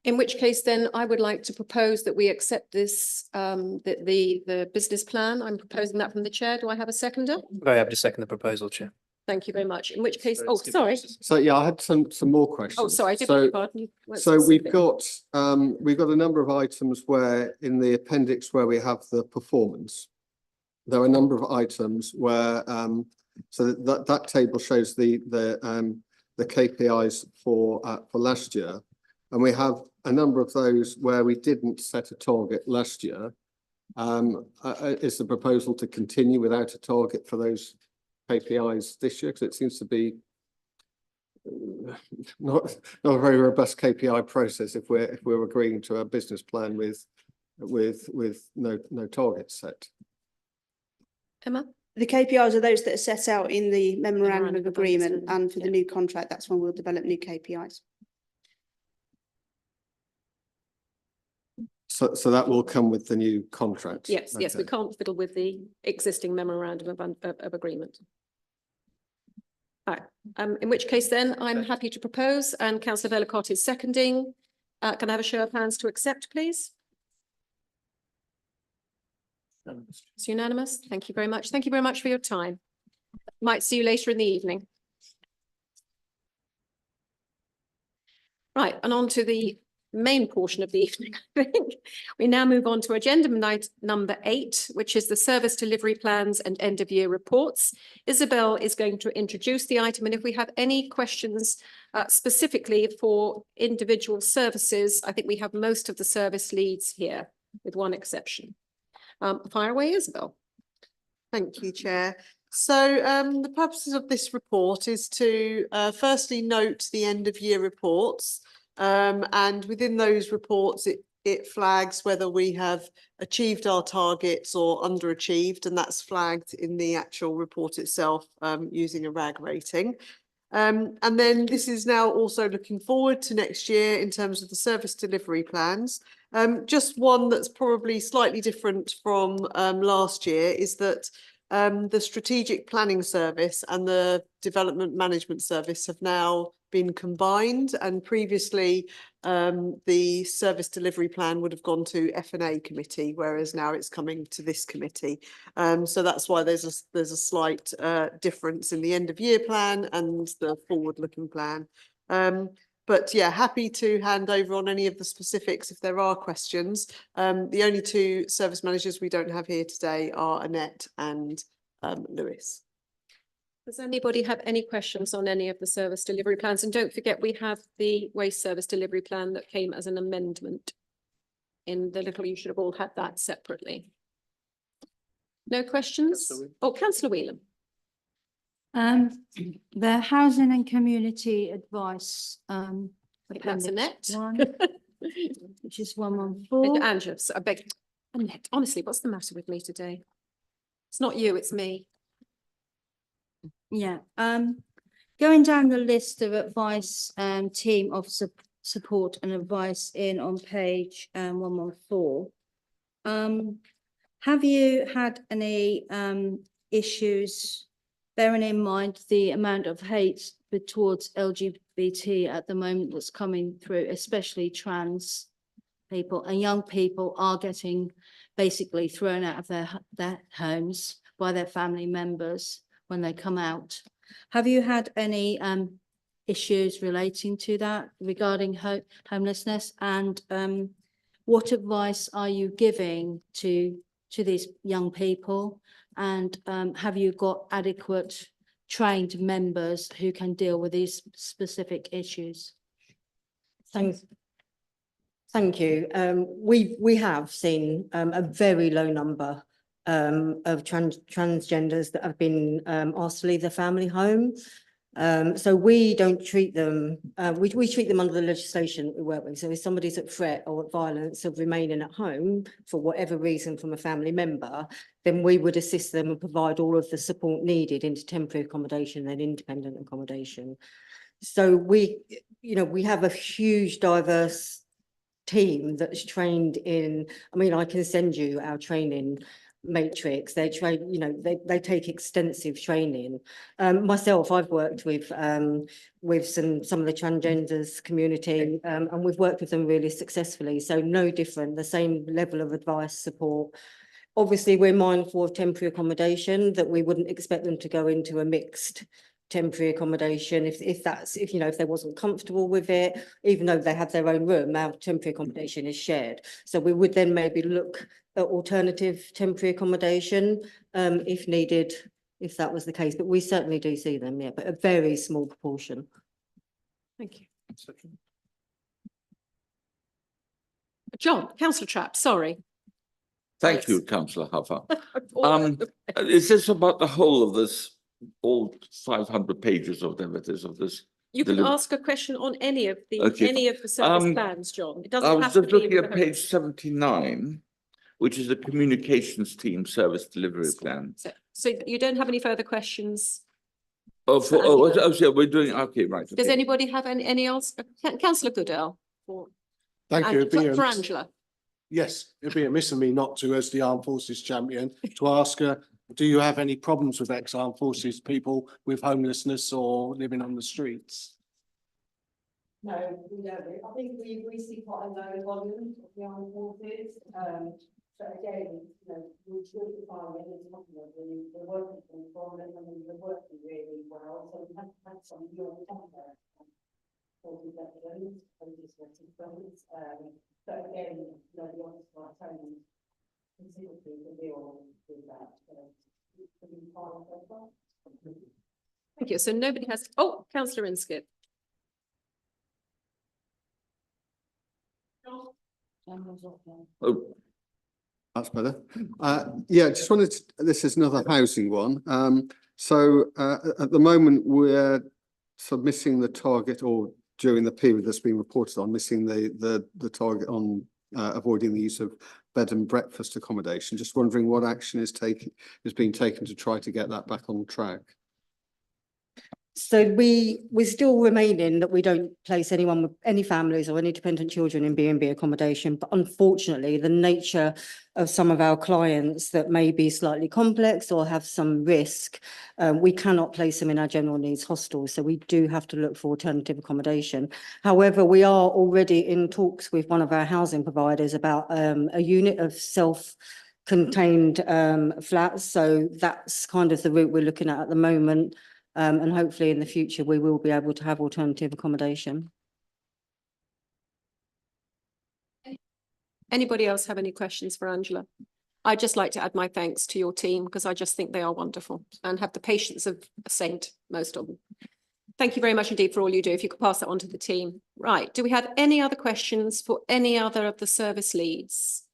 A: In which case then I would like to propose that we accept this, the business plan. I'm proposing that from the chair. Do I have a seconder?
H: Very happy to second the proposal, Chair.
A: Thank you very much. In which case,
H: So
A: oh,
H: it's good
A: sorry.
H: process.
F: So yeah, I had some more questions.
A: Oh, sorry, I did beg
F: So,
A: your pardon. You weren't
F: so we've
A: specific.
F: got a number of items where in the appendix where we have the performance, there are a number of items where, so that table shows the KPIs for last year. And we have a number of those where we didn't set a target last year. Is the proposal to continue without a target for those KPIs this year? Because it seems to be not a very robust KPI process if we're agreeing to a business plan with no targets set.
A: Emma?
L: The KPIs are those that are set out in the memorandum of agreement,
A: Understanding,
L: and for the new contract, that's when we'll develop new KPIs.
F: So that will come with the new contract?
A: Yes, yes, we
F: Okay.
A: can't fiddle with the existing memorandum of agreement. Right, in which case then I'm happy to propose, and councillor Vellacott is seconding. Can I have a show of hands to accept, please? It's unanimous. Thank you very much. Thank you very much for your time. Might see you later in the evening. Right, and on to the main portion of the evening, I think. We now move on to agenda night number 8, which is the service delivery plans and end of year reports. Isabel is going to introduce the item, and if we have any questions specifically for individual services, I think we have most of the service leads here, with one exception. Fire away, Isabel.
N: Thank you, Chair. So the purposes of this report is to firstly note the end of year reports. And within those reports, it flags whether we have achieved our targets or underachieved, and that's flagged in the actual report itself using a RAG rating. And then this is now also looking forward to next year in terms of the service delivery plans. Just one that's probably slightly different from last year is that the strategic planning service and the development management service have now been combined, and previously the service delivery plan would have gone to F&A committee, whereas now it's coming to this committee. So that's why there's a slight difference in the end of year plan and the forward-looking plan. But yeah, happy to hand over on any of the specifics if there are questions. The only two service managers we don't have here today are Annette and Lewis.
A: Does anybody have any questions on any of the service delivery plans? And don't forget, we have the waste service delivery plan that came as an amendment in the little, you should have all had that separately. No questions? Oh, councillor Whelan.
J: The housing and community advice,
A: I think that's
J: appendix
A: Annette.
J: 1, which is 114.
A: Angela, I beg, Annette, honestly, what's the matter with me today? It's not you, it's me.
J: Yeah, going down the list of advice and team of support and advice in on page 114. Have you had any issues, bearing in mind the amount of hate towards LGBT at the moment that's coming through, especially trans people, and young people are getting basically thrown out of their homes by their family members when they come out? Have you had any issues relating to that regarding homelessness, and what advice are you giving to these young people, and have you got adequate trained members who can deal with these specific issues?
P: Thanks. Thank you. We have seen a very low number of transgenders that have been asked to leave their family home. So we don't treat them, we treat them under the legislation we work with. So if somebody's at threat or at violence of remaining at home for whatever reason from a family member, then we would assist them and provide all of the support needed into temporary accommodation and independent accommodation. So we have a huge diverse team that's trained in, I mean, I can send you our training matrix. They train, they take extensive training. Myself, I've worked with some of the transgenders community, and we've worked with them really successfully. So no different, the same level of advice, support. Obviously, we're mindful of temporary accommodation, that we wouldn't expect them to go into a mixed temporary accommodation, if that's, if, you know, if they wasn't comfortable with it, even though they have their own room, our temporary accommodation is shared. So we would then maybe look at alternative temporary accommodation, if needed, if that was the case, but we certainly do see them, yeah, but a very small proportion.
A: Thank you. John, councillor Trapp, sorry.
I: Thank you, councillor Huffer. Is this about the whole of this, all 500 pages of whatever it is of this?
A: You can
I: deliver-
A: ask a question on any of the,
I: Okay.
A: any of the service
I: Um,
A: plans, John. It
I: I
A: doesn't
I: was
A: have to
I: just
A: be.
I: looking
A: with
I: at
A: the whole-
I: page 79, which is the communications team service delivery plan.
A: So you don't have any further questions?
I: Oh,
A: for
I: yeah, we're doing, okay, right.
A: Does
I: okay.
A: anybody have any else? Councillor Goodell?
O: Thank you. It'd be
A: For
O: a-
A: Angela.
O: Yes, it'd be amiss of me not to, as the Armed Forces champion, to ask her, do you have any problems with ex-armed forces people with homelessness or living on the streets?
P: No, we don't. I think we see quite a low volume of the armed forces. But again, you know, we should define it as something that we're working from, and I mean, we're working really well. So we have had some real contact. Forces veterans, legislative friends, but again, you know, the office of our training considerably to deal with that.
A: Thank you. So nobody has, oh, councillor Inskip.
F: Oh, that's better. Yeah, just wanted to, this is another housing one. At the moment, we're missing the target, or during the period that's been reported on, missing the target on avoiding the use of bed and breakfast accommodation. Just wondering what action is being taken to try to get that back on track.
P: So we're still remaining that we don't place anyone with any families or any dependent children in B&B accommodation. But unfortunately, the nature of some of our clients that may be slightly complex or have some risk, we cannot place them in our general needs hostels. So we do have to look for alternative accommodation. However, we are already in talks with one of our housing providers about a unit of self-contained flats. So that's kind of the route we're looking at the moment. And hopefully in the future, we will be able to have alternative accommodation.
A: Anybody else have any questions for Angela? I'd just like to add my thanks to your team because I just think they are wonderful and have the patience of a saint, most of them. Thank you very much indeed for all you do. If you could pass that on to the team. Right. Do we have any other questions for any other of the service leads?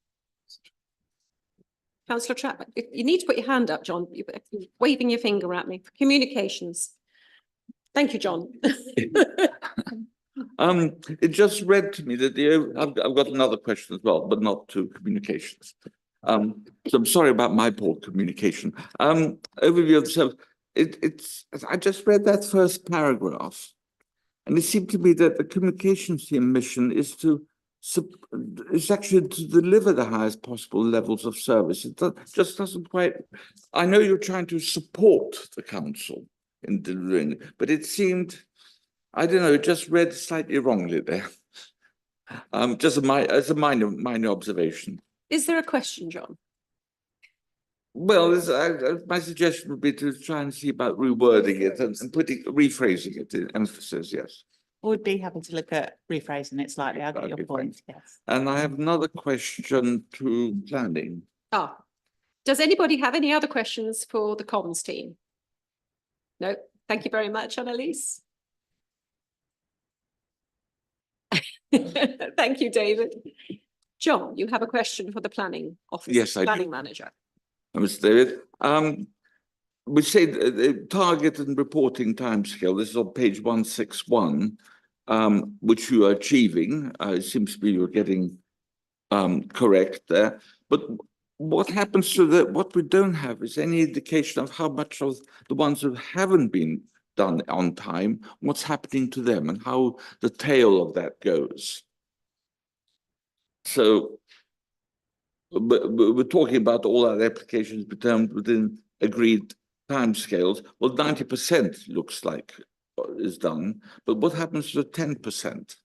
A: Councillor Trapp, you need to put your hand up, John. You're waving your finger at me for communications. Thank you, John.
I: It just read to me that I've got another question as well, but not to communications. So I'm sorry about my poor communication. Overview of the service. I just read that first paragraph, and it seemed to me that the communications team mission is actually to deliver the highest possible levels of service. It just doesn't quite. I know you're trying to support the council in delivering, but it seemed, I don't know, it just read slightly wrongly there. Just as a minor observation.
A: Is there a question, John?
I: Well, my suggestion would be to try and see about rewording it and rephrasing it in emphasis, yes.
Q: Would be happy to look at rephrasing it slightly. I get your point, yes.
I: And I have another question to planning.
A: Does anybody have any other questions for the comms team? No, thank you very much, Annalise. Thank you, David. John, you have a question for the planning officer.
I: Yes, I do.
A: Planning manager.
I: Mr. David, we say the target and reporting timescale. This is on page 161, which you are achieving. It seems to be you're getting correct there. But what happens to what we don't have is any indication of how much of the ones who haven't been done on time, what's happening to them and how the tail of that goes. So we're talking about all our applications determined within agreed timescales. Well, 90% looks like is done, but what happens to the 10%?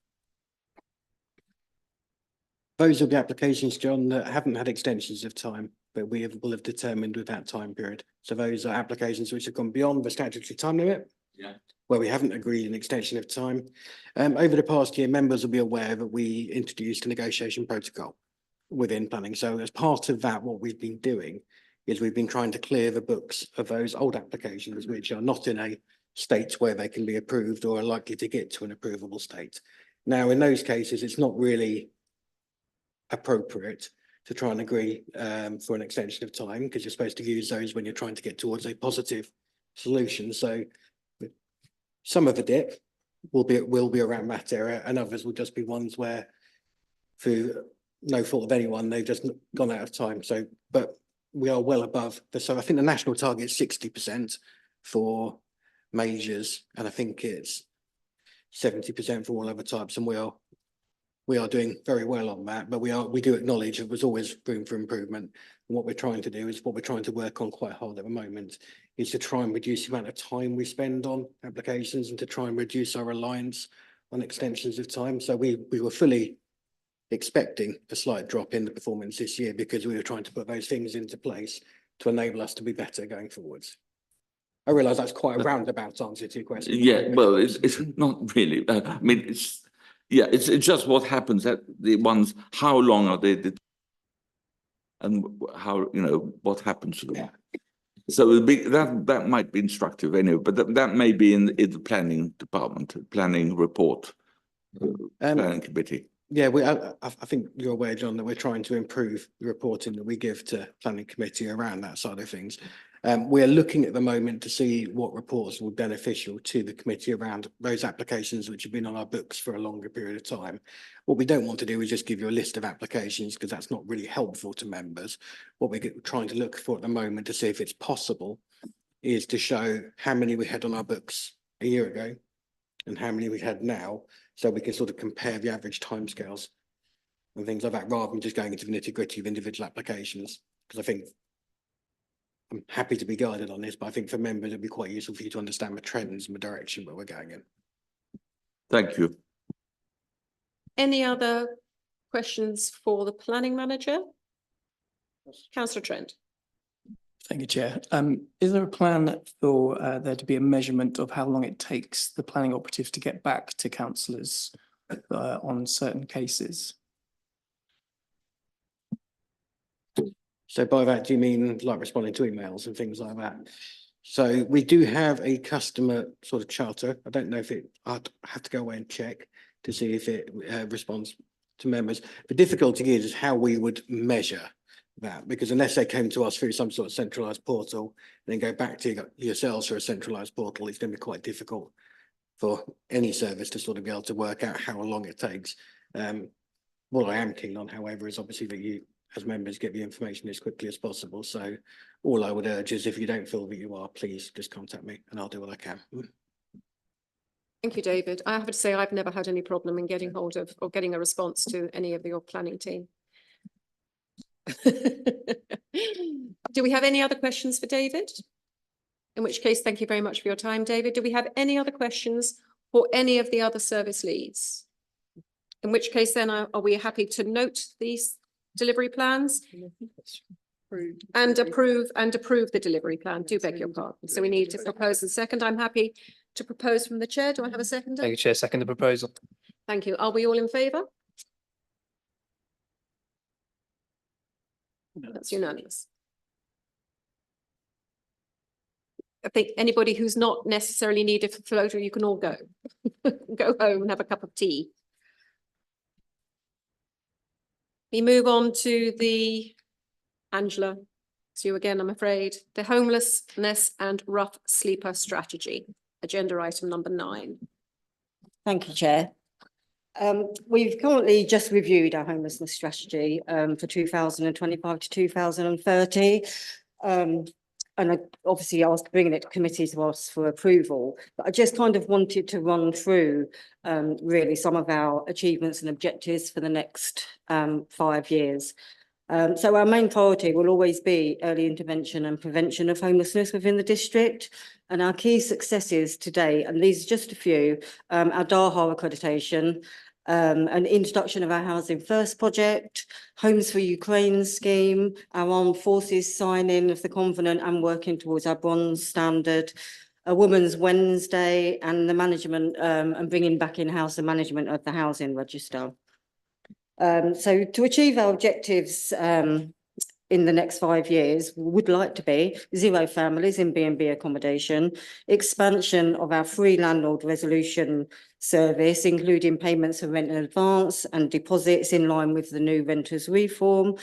R: Those are the applications, John, that haven't had extensions of time, but will have determined with that time period. So those are applications which have gone beyond the statutory time limit. where we haven't agreed an extension of time. Over the past year, members will be aware that we introduced a negotiation protocol within planning. So as part of that, what we've been doing is we've been trying to clear the books of those old applications which are not in a state where they can be approved or are likely to get to an approvable state. Now, in those cases, it's not really appropriate to try and agree for an extension of time, because you're supposed to use those when you're trying to get towards a positive solution. So some of the dip will be around that area, and others will just be ones where, through no fault of anyone, they've just gone out of time. So, but we are well above so I think the national target is 60% for majors, and I think it's 70% for all other types, and we are doing very well on that, but we do acknowledge there was always room for improvement. And what we're trying to do is what we're trying to work on quite hard at the moment is to try and reduce the amount of time we spend on applications and to try and reduce our reliance on extensions of time. So we were fully expecting a slight drop in the performance this year because we were trying to put those things into place to enable us to be better going forwards. I realise that's quite a roundabout answer to your question.
I: Yeah, well, it's not really. I mean, it's just what happens at the ones. How long are they? And how, what happens to them? Yeah. So that might be instructive anyway, but that may be in the planning department, planning report, planning committee.
R: Yeah, I think you're aware, John, that we're trying to improve the reporting that we give to planning committee around that side of things. We're looking at the moment to see what reports will be beneficial to the committee around those applications which have been on our books for a longer period of time. What we don't want to do is just give you a list of applications, because that's not really helpful to members. What we're trying to look for at the moment to see if it's possible is to show how many we had on our books a year ago and how many we had now, so we can sort of compare the average timescales and things like that, rather than just going into the nitty-gritty of individual applications. Because I think I'm happy to be guided on this, but I think for members, it'd be quite useful for you to understand the trends and the direction where we're going in.
I: Thank you.
A: Any other questions for the planning manager? Councillor Trent.
B: Thank you, Chair. Is there a plan for there to be a measurement of how long it takes the planning operative to get back to councillors on certain cases?
R: So by that, do you mean like responding to emails and things like that? So we do have a customer sort of charter. I don't know if I'd have to go away and check to see if it responds to members. The difficulty is how we would measure that, because unless they came to us through some sort of centralised portal and then go back to yourselves for a centralised portal, it's going to be quite difficult for any service to sort of be able to work out how long it takes. What I am keen on, however, is obviously that you as members get the information as quickly as possible. So all I would urge is, if you don't feel that you are, please just contact me and I'll do what I can.
A: Thank you, David. I have to say, I've never had any problem in getting hold of or getting a response to any of your planning team. Do we have any other questions for David? In which case, thank you very much for your time, David. Do we have any other questions for any of the other service leads? In which case then, are we happy to note these delivery plans and approve the delivery plan? Do beg your pardon. So we need to propose and second. I'm happy to propose from the chair. Do I have a seconder?
H: Thank you, Chair. Second the proposal.
A: Thank you. Are we all in favour? That's unanimous. I think anybody who's not necessarily needed for floater, you can all go. Go home and have a cup of tea. We move on to the, Angela, it's you again, I'm afraid, the homelessness and rough sleeper strategy, agenda item number 9.
P: Thank you, Chair. We've currently just reviewed our homelessness strategy for 2025 to 2030. And I obviously asked bringing it to committee to ask for approval, but I just kind of wanted to run through really some of our achievements and objectives for the next 5 years. So our main priority will always be early intervention and prevention of homelessness within the district. And our key successes today, and these are just a few, our DAHA accreditation, an introduction of our Housing First project, Homes for Ukraine scheme, our armed forces signing of the Covenant and working towards our bronze standard, a Women's Wednesday and the management, and bringing back in-house the management of the housing register. So to achieve our objectives, in the next 5 years, would like to be 0 families in B&B accommodation, expansion of our free landlord resolution service, including payments of rent in advance and deposits in line with the new renters reform.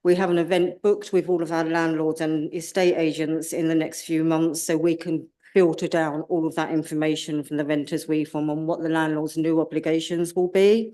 P: We have an event booked with all of our landlords and estate agents in the next few months, so we can filter down all of that information from the renters reform on what the landlord's new obligations will be.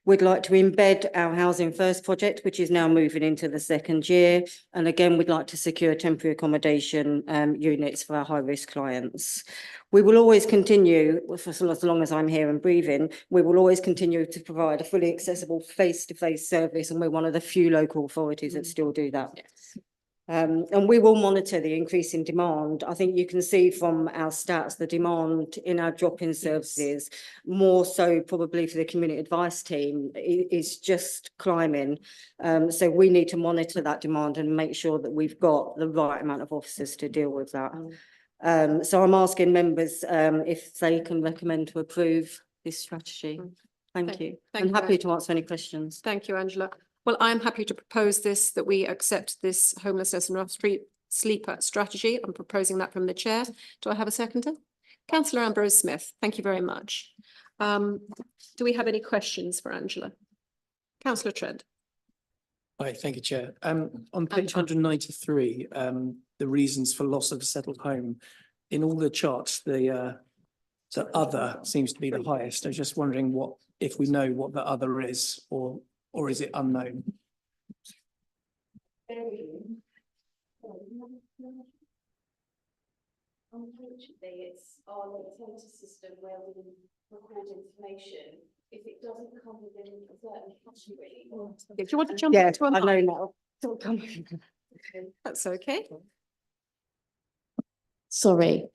P: We'd like to embed our Housing First project, which is now moving into the 2nd year. And again, we'd like to secure temporary accommodation units for our high-risk clients. We will always continue, for as long as I'm here and breathing, we will always continue to provide a fully accessible face-to-face service, and we're one of the few local authorities that still do that.
A: Yes.
P: And we will monitor the increase in demand. I think you can see from our stats, the demand in our drop-in services, more so probably for the community advice team, is just climbing. So we need to monitor that demand and make sure that we've got the right amount of officers to deal with that. So I'm asking members if they can recommend to approve this strategy. Thank you.
A: Thank
P: I'm
A: you,
P: happy to answer any questions.
A: Thank you, Angela. Well, I'm happy to propose this, that we accept this homelessness and rough street sleeper strategy. I'm proposing that from the chair. Do I have a seconder? Councillor Ambrose Smith, thank you very much. Do we have any questions for Angela? Councillor Trent.
B: Hi, thank you, Chair. On page 193, the reasons for loss of a settled home, in all the charts, the other seems to be the highest. I was just wondering what, if we know what the other is, or is it unknown?
L: Unfortunately, it's our data system where we record information. If it doesn't come within a certain category.
A: Do you want to jump
P: Yeah,
A: into a
P: I
A: mic?
P: know now.
A: That's okay.
L: Sorry.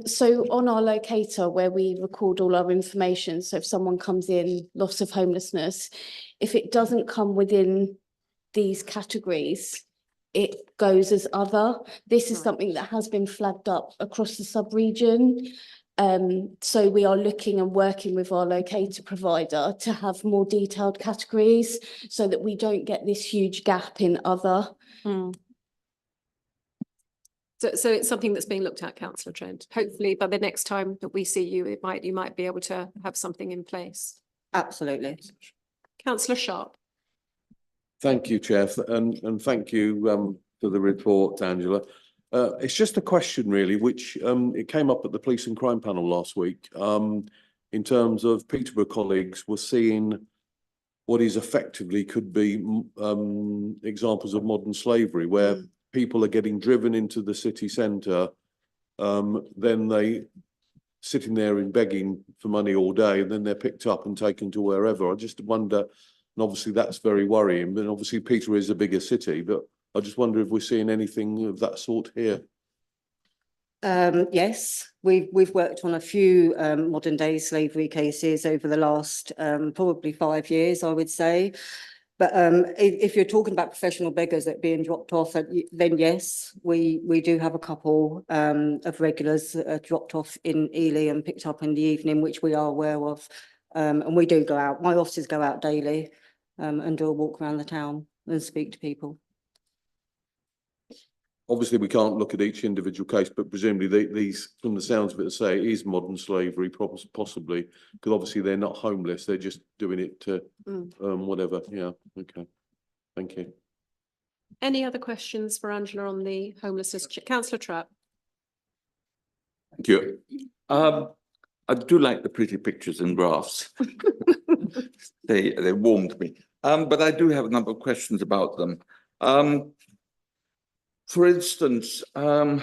L: So on our locator where we record all our information, so if someone comes in, loss of homelessness, if it doesn't come within these categories, it goes as other. This is something that has been flagged up across the sub-region. So we are looking and working with our locator provider to have more detailed categories so that we don't get this huge gap in other.
A: So it's something that's being looked at, Councillor Trent. Hopefully by the next time that we see you, you might be able to have something in place.
P: Absolutely.
A: Councillor Sharp.
G: Thank you, Chair, and thank you for the report, Angela. It's just a question really, which it came up at the Police and Crime Panel last week, in terms of Peterborough colleagues were seeing what is effectively could be examples of modern slavery, where people are getting driven into the city centre, then they sitting there and begging for money all day, and then they're picked up and taken to wherever. I just wonder, and obviously that's very worrying, but obviously Peterborough is a bigger city, but I just wonder if we're seeing anything of that sort here.
P: Yes, we've worked on a few modern day slavery cases over the last probably 5 years, I would say. But if you're talking about professional beggars that are being dropped off, then yes, we do have a couple of regulars that are dropped off in Ely and picked up in the evening, which we are aware of. And we do go out. My officers go out daily and do a walk around the town and speak to people.
G: Obviously, we can't look at each individual case, but presumably these, from the sounds of it, say it is modern slavery, possibly, because obviously they're not homeless, they're just doing it to whatever. Yeah, okay. Thank you.
A: Any other questions for Angela on the homelessness? Councillor Trapp.
I: Thank you. I do like the pretty pictures and graphs. They warmed me. But I do have a number of questions about them. For instance, yeah,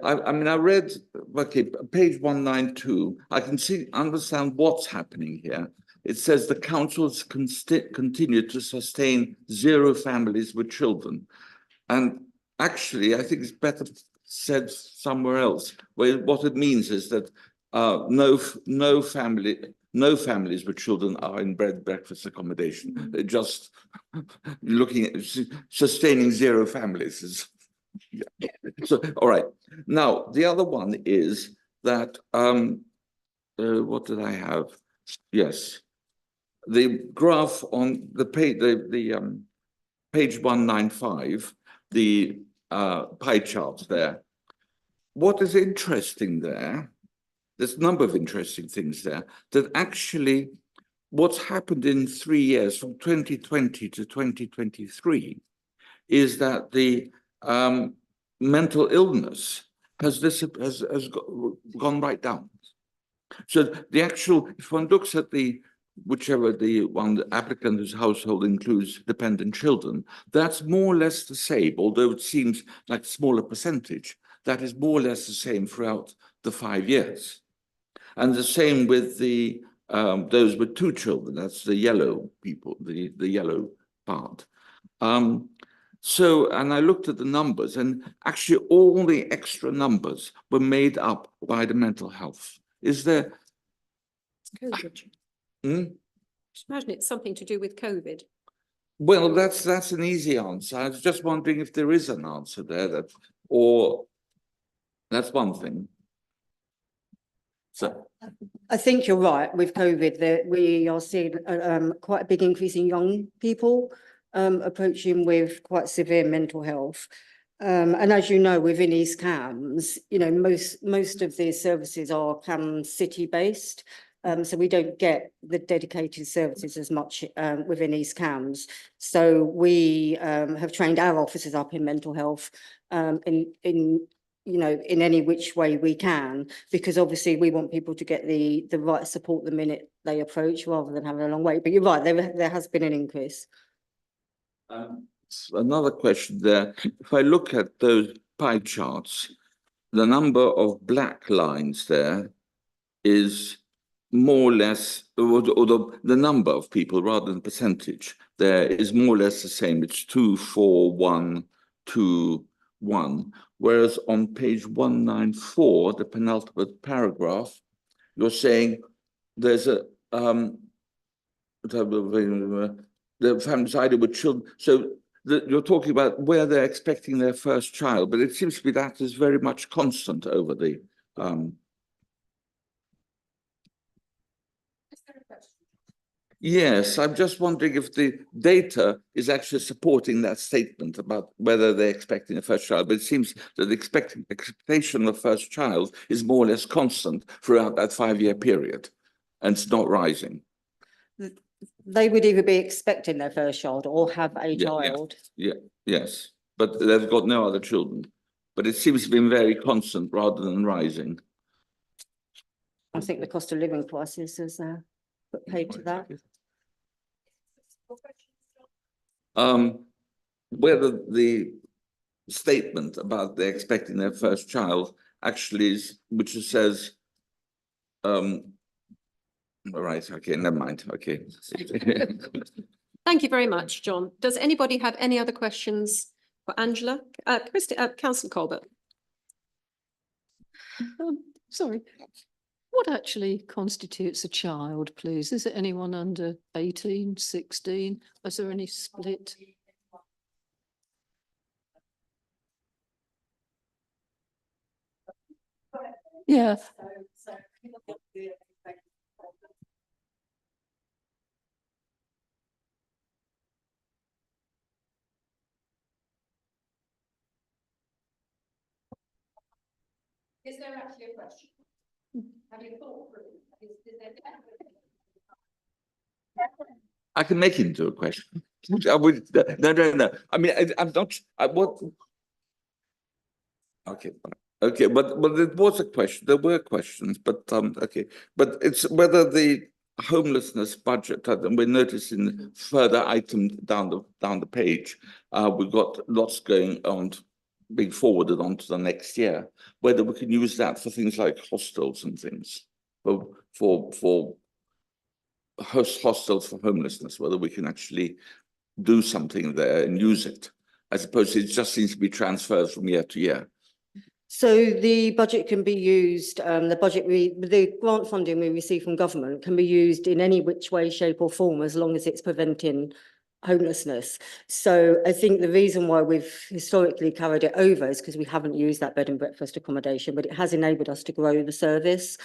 I: I mean, I read, okay, page 192, I can understand what's happening here. It says the councils continue to sustain 0 families with children. And actually, I think it's better said somewhere else, where what it means is that no families with children are in bed and breakfast accommodation. They're just looking at sustaining 0 families. Yeah. So, all right. Now, the other one is that, what did I have? Yes. The graph on the page, page 195, the pie charts there. What is interesting there, there's a number of interesting things there, that actually what's happened in 3 years from 2020 to 2023 is that the mental illness has gone right down. So the actual, if one looks at the, whichever the one the applicant whose household includes dependent children, that's more or less the same, although it seems like a smaller percentage, that is more or less the same throughout the 5 years. And the same with the those with 2 children, that's the yellow people, the yellow part. So, and I looked at the numbers, and actually all the extra numbers were made up by the mental health. Is there?
A: COVID. Just imagine it's something to do with COVID.
I: Well, that's an easy answer. I was just wondering if there is an answer there, that, or that's one thing. So
P: I think you're right with COVID that we are seeing quite a big increase in young people approaching with quite severe mental health. And as you know, within East Cambs, you know, most of these services are Cambs city based. So we don't get the dedicated services as much within East Cambs. So we have trained our officers up in mental health you know, in any which way we can, because obviously we want people to get the right support the minute they approach rather than having a long wait. But you're right, there has been an increase.
I: Another question there. If I look at those pie charts, the number of black lines there is more or less, or the number of people rather than percentage there is more or less the same. It's 2, 4, 1, 2, 1. Whereas on page 194, the penultimate paragraph, you're saying there's a the families either with children. So you're talking about where they're expecting their first child, but it seems to be that is very much constant over the. Yes, I'm just wondering if the data is actually supporting that statement about whether they're expecting a first child, but it seems that the expectation of first child is more or less constant throughout that 5-year period, and it's not rising.
P: They would either be expecting their first child or have a child.
I: Yes, but they've got no other children. But it seems to be very constant rather than rising.
P: I think the cost of living crisis has put paid to that.
I: Whether the statement about they're expecting their first child actually is, which says, all right, okay, never mind, okay.
A: Thank you very much, John. Does anybody have any other questions for Angela? Councillor Colbert.
E: Sorry. What actually constitutes a child, please? Is it anyone under 18, 16? Is there any split? Yeah.
A: Is there actually a question? Have you thought through?
I: I can make it into a question. I would, no. I mean, I'm not. What? Okay, okay, but it was a question. There were questions, but okay, but it's whether the homelessness budget, and we're noticing further items down the page. We've got lots going on, being forwarded on to the next year. Whether we can use that for things like hostels and things, for hostels for homelessness, whether we can actually do something there and use it, as opposed to it just seems to be transferred from year to year.
P: So the budget can be used, the grant funding we receive from government can be used in any which way, shape or form, as long as it's preventing homelessness. So I think the reason why we've historically carried it over is because we haven't used that bed and breakfast accommodation, but it has enabled us to grow the service.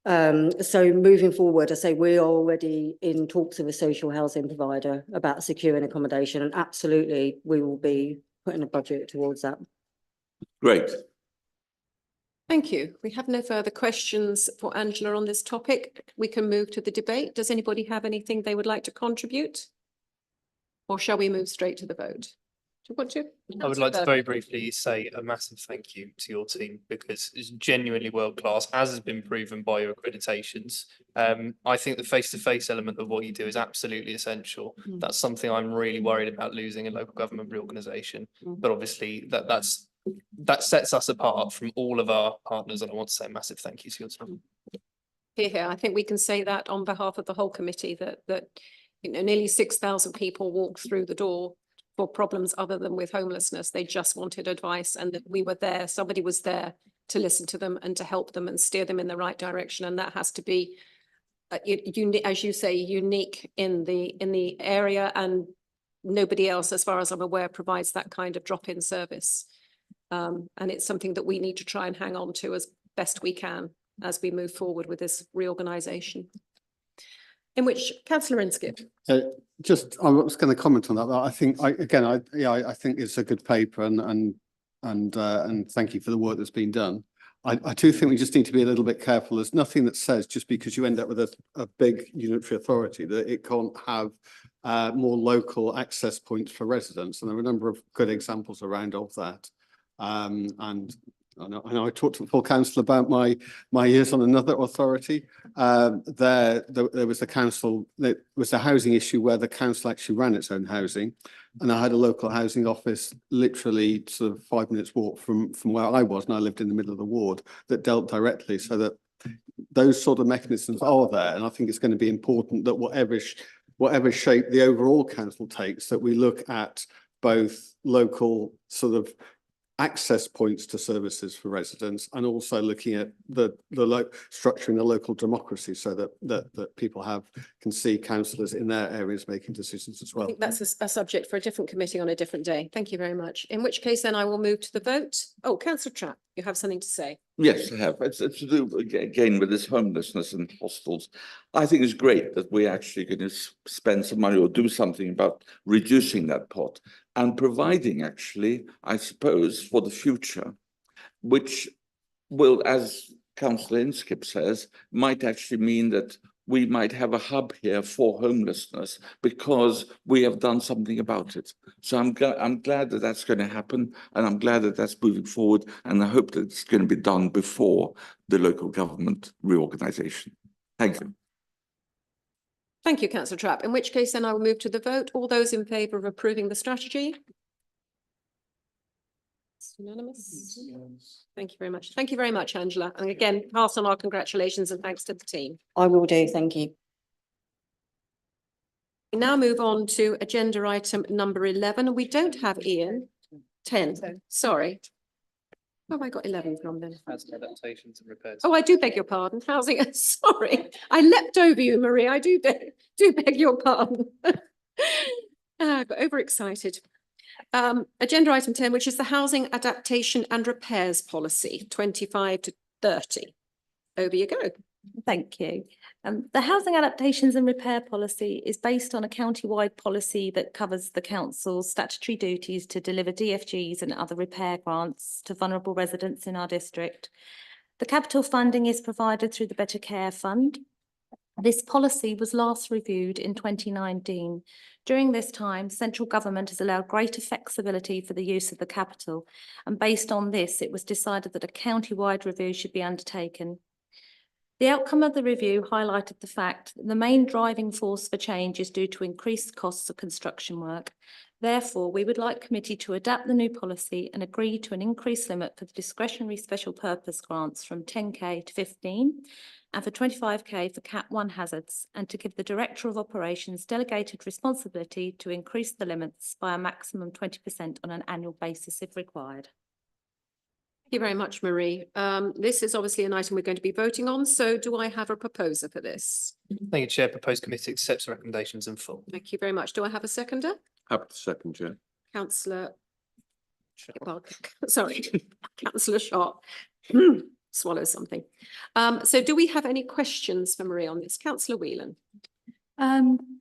P: So moving forward, I say we are already in talks with a social housing provider about securing accommodation, and absolutely we will be putting a budget towards that.
I: Great.
A: Thank you. We have no further questions for Angela on this topic. We can move to the debate. Does anybody have anything they would like to contribute? Or shall we move straight to the vote? Do you want to?
H: I would like to very briefly say a massive thank you to your team because it's genuinely world class, as has been proven by your accreditations. I think the face-to-face element of what you do is absolutely essential. That's something I'm really worried about losing in local government reorganisation. But obviously that sets us apart from all of our partners, and I want to say a massive thank you to your team.
A: Here, I think we can say that on behalf of the whole committee that you know, nearly 6,000 people walked through the door for problems other than with homelessness. They just wanted advice, and that we were there. Somebody was there to listen to them and to help them and steer them in the right direction. And that has to be, as you say, unique in the area, and nobody else, as far as I'm aware, provides that kind of drop-in service. And it's something that we need to try and hang on to as best we can as we move forward with this reorganisation. In which, Councillor Inskip.
F: I was going to comment on that. But I think I think it's a good paper, and thank you for the work that's been done. I do think we just need to be a little bit careful. There's nothing that says just because you end up with a big unitary authority that it can't have more local access points for residents, and there are a number of good examples around of that. And I know I talked to the full council about my years on another authority. There was the council, there was a housing issue where the council actually ran its own housing, and I had a local housing office literally sort of 5 minutes walk from where I was, and I lived in the middle of the ward, that dealt directly, so that those sort of mechanisms are there. And I think it's going to be important that whatever shape the overall council takes, that we look at both local sort of access points to services for residents, and also looking at structuring the local democracy so that people can see councillors in their areas making decisions as well.
A: I think that's a subject for a different committee on a different day. Thank you very much. In which case then I will move to the vote. Oh, Councillor Trapp, you have something to say.
I: Yes, I have. It's to do again with this homelessness and hostels. I think it's great that we're actually going to spend some money or do something about reducing that pot and providing, actually, I suppose, for the future, which will, as Councillor Inskip says, might actually mean that we might have a hub here for homelessness because we have done something about it. So I'm glad that that's going to happen, and I'm glad that that's moving forward, and I hope that it's going to be done before the local government reorganisation. Thank you.
A: Thank you, Councillor Trapp. In which case then I will move to the vote. All those in favour of approving the strategy? It's unanimous. Thank you very much. Thank you very much, Angela. And again, pass on our congratulations and thanks to the team.
P: I will do, thank you.
A: We now move on to agenda item number 11. We don't have Ian. 10, sorry. Where have I got 11 from then?
H: Housing adaptations and repairs.
A: Oh, I do beg your pardon. Housing, sorry. I leapt over you, Marie. I do beg your pardon. I got overexcited. Agenda item 10, which is the Housing Adaptation and Repairs Policy 25 to 30. Over you go.
S: Thank you. The Housing Adaptations and Repair Policy is based on a county-wide policy that covers the council's statutory duties to deliver DFGs and other repair grants to vulnerable residents in our district. The capital funding is provided through the Better Care Fund. This policy was last reviewed in 2019. During this time, central government has allowed greater flexibility for the use of the capital, and based on this, it was decided that a county-wide review should be undertaken. The outcome of the review highlighted the fact that the main driving force for change is due to increased costs of construction work. Therefore, we would like committee to adapt the new policy and agree to an increased limit for the discretionary special purpose grants from 10k to 15 and for 25k for Cat 1 hazards, and to give the Director of Operations delegated responsibility to increase the limits by a maximum 20% on an annual basis if required.
A: Thank you very much, Marie. This is obviously an item we're going to be voting on, so do I have a proposer for this?
H: Thank you, Chair. Proposed committee accepts recommendations in full.
A: Thank you very much. Do I have a seconder?
G: Happy to second, Chair.
A: Councillor. Well, sorry, Councillor Sharp. Swallow something. So do we have any questions for Marie on this? Councillor Whelan.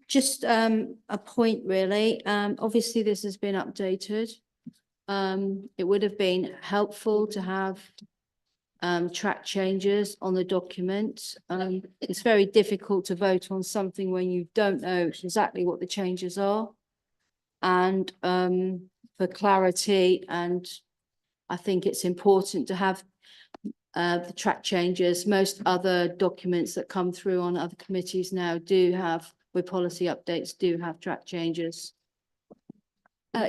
J: Just a point really. Obviously this has been updated. It would have been helpful to have track changes on the document. It's very difficult to vote on something when you don't know exactly what the changes are. And for clarity, and I think it's important to have the track changes. Most other documents that come through on other committees now do have, with policy updates, do have track changes.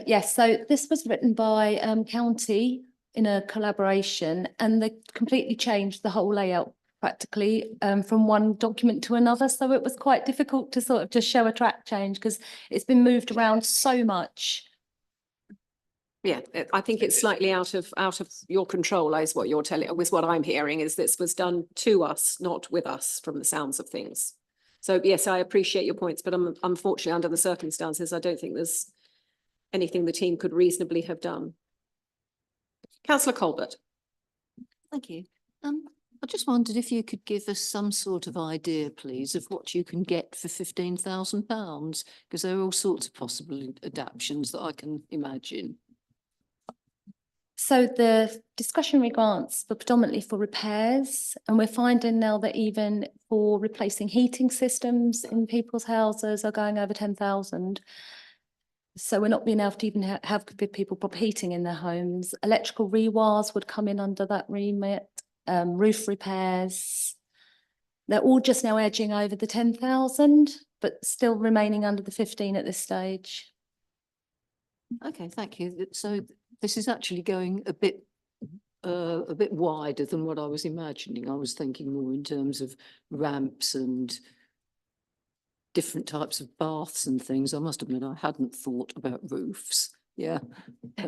S: Yes, so this was written by county in a collaboration, and they completely changed the whole layout practically from one document to another. So it was quite difficult to sort of just show a track change because it's been moved around so much.
A: Yeah, I think it's slightly out of your control, is what you're telling, was what I'm hearing, is this was done to us, not with us, from the sounds of things. So yes, I appreciate your points, but unfortunately, under the circumstances, I don't think there's anything the team could reasonably have done. Councillor Colbert.
E: Thank you. I just wondered if you could give us some sort of idea, please, of what you can get for £15,000, because there are all sorts of possible adaptations that I can imagine.
S: So the discretionary grants were predominantly for repairs, and we're finding now that even for replacing heating systems in people's houses are going over 10,000. So we're not being able to even have people proper heating in their homes. Electrical rewires would come in under that remit, roof repairs. They're all just now edging over the 10,000, but still remaining under the 15 at this stage.
E: Okay, thank you. So this is actually going a bit wider than what I was imagining. I was thinking more in terms of ramps and different types of baths and things. I must admit, I hadn't thought about roofs. Yeah.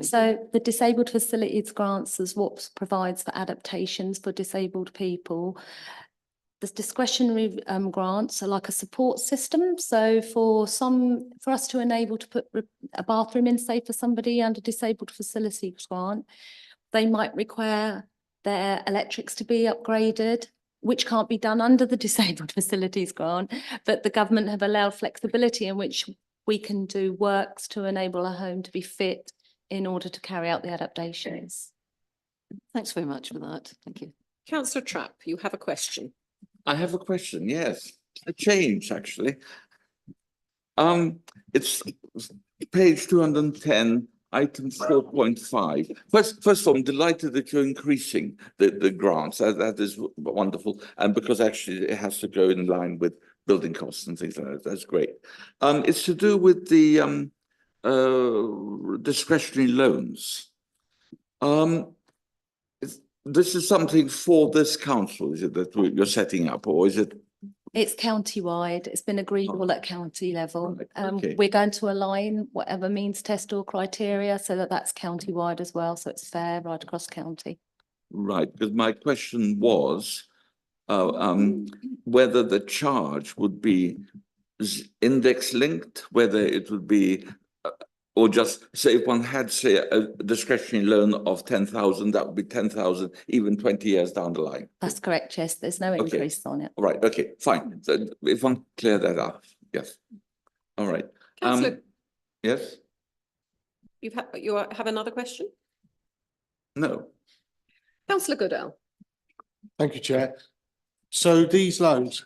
S: So the disabled facilities grants is what provides for adaptations for disabled people. The discretionary grants are like a support system. So for us to enable to put a bathroom in, say, for somebody under disabled facilities grant, they might require their electrics to be upgraded, which can't be done under the disabled facilities grant, but the government have allowed flexibility in which we can do works to enable a home to be fit in order to carry out the adaptations.
E: Thanks very much for that. Thank you.
A: Councillor Trapp, you have a question.
I: I have a question, yes. A change, actually. It's page 210, item 4.5. First of all, I'm delighted that you're increasing the grants. That is wonderful. And because actually it has to go in line with building costs and things like that. That's great. It's to do with the discretionary loans. This is something for this council, is it, that you're setting up, or is it?
S: It's county-wide. It's been agreed all at county level.
I: Okay.
S: We're going to align whatever means test or criteria so that that's county-wide as well. So it's fair right across county.
I: Right, because my question was whether the charge would be index linked, whether it would be, or just say if one had, say, a discretionary loan of 10,000, that would be 10,000 even 20 years down the line.
S: That's correct, yes. There's no increase on it.
I: All right, okay, fine. So if one clear that up, yes. All right.
A: Councillor,
I: Yes?
A: you have another question?
I: No.
A: Councillor Goodell.
O: Thank you, Chair. So these loans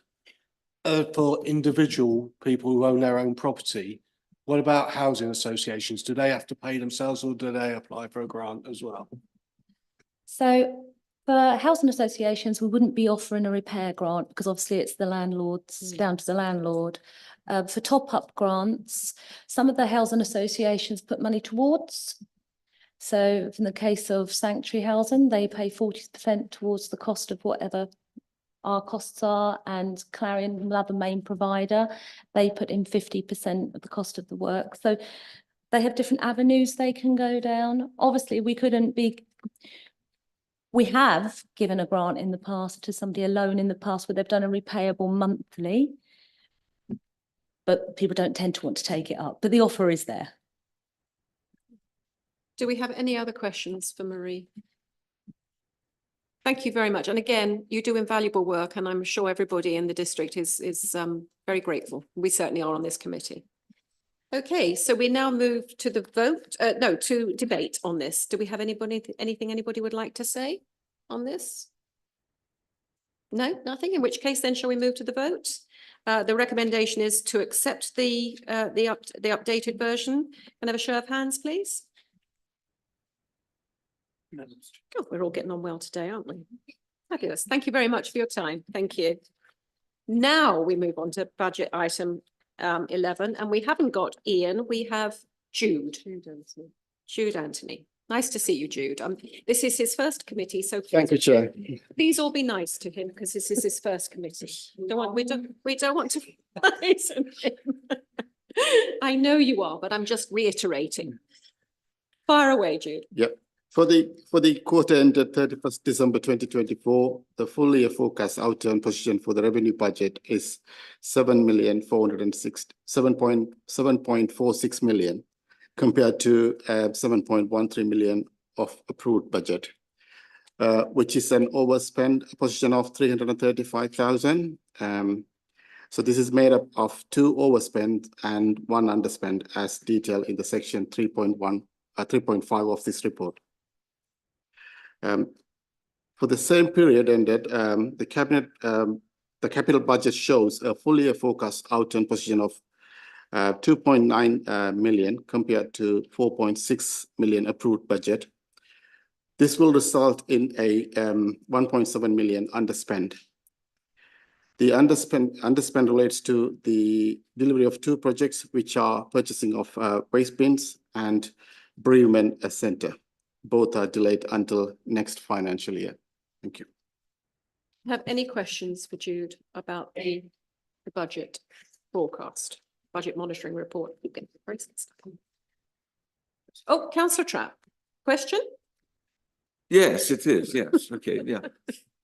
O: are for individual people who own their own property. What about housing associations? Do they have to pay themselves, or do they apply for a grant as well?
S: So for housing associations, we wouldn't be offering a repair grant because obviously it's the landlord's down to the landlord. For top-up grants, some of the housing associations put money towards. So in the case of sanctuary housing, they pay 40% towards the cost of whatever our costs are, and Clarion, another main provider, they put in 50% of the cost of the work. So they have different avenues they can go down. Obviously, we couldn't be We have given a grant in the past to somebody, a loan in the past where they've done a repayable monthly. But people don't tend to want to take it up, but the offer is there.
A: Do we have any other questions for Marie? Thank you very much. And again, you do invaluable work and I'm sure everybody in the district is very grateful. We certainly are on this committee. Okay, so we now move to the vote, to debate on this. Do we have anything anybody would like to say on this? No, nothing. In which case then shall we move to the vote? The recommendation is to accept the updated version. Can I have a show of hands, please? Oh, we're all getting on well today, aren't we? Fabulous. Thank you very much for your time. Thank you. Now we move on to budget item 11, and we haven't got Ian, we have Jude. Jude Anthony. Nice to see you, Jude. This is his first committee, so
O: Thank you, Chair.
A: please all be nice to him because this is his first committee. We don't want to frighten him. I know you are, but I'm just reiterating. Fire away, Jude.
T: Yep. For the quarter ended 31st December 2024, the full year forecast outturn position for the revenue budget is 7.46 million compared to 7.13 million of approved budget, which is an overspend position of 335,000. So this is made up of 2 overspend and 1 underspend as detailed in the section 3.5 of this report. For the same period ended, the capital budget shows a full year forecast outturn position of 2.9 million compared to 4.6 million approved budget. This will result in a 1.7 million underspend. The underspend relates to the delivery of 2 projects, which are purchasing of waste bins and bereavement center. Both are delayed until next financial year. Thank you.
A: Have any questions for Jude about the budget forecast, budget monitoring report? Oh, Councillor Trapp, question?
I: Yes, it is. Yes. Okay. Yeah.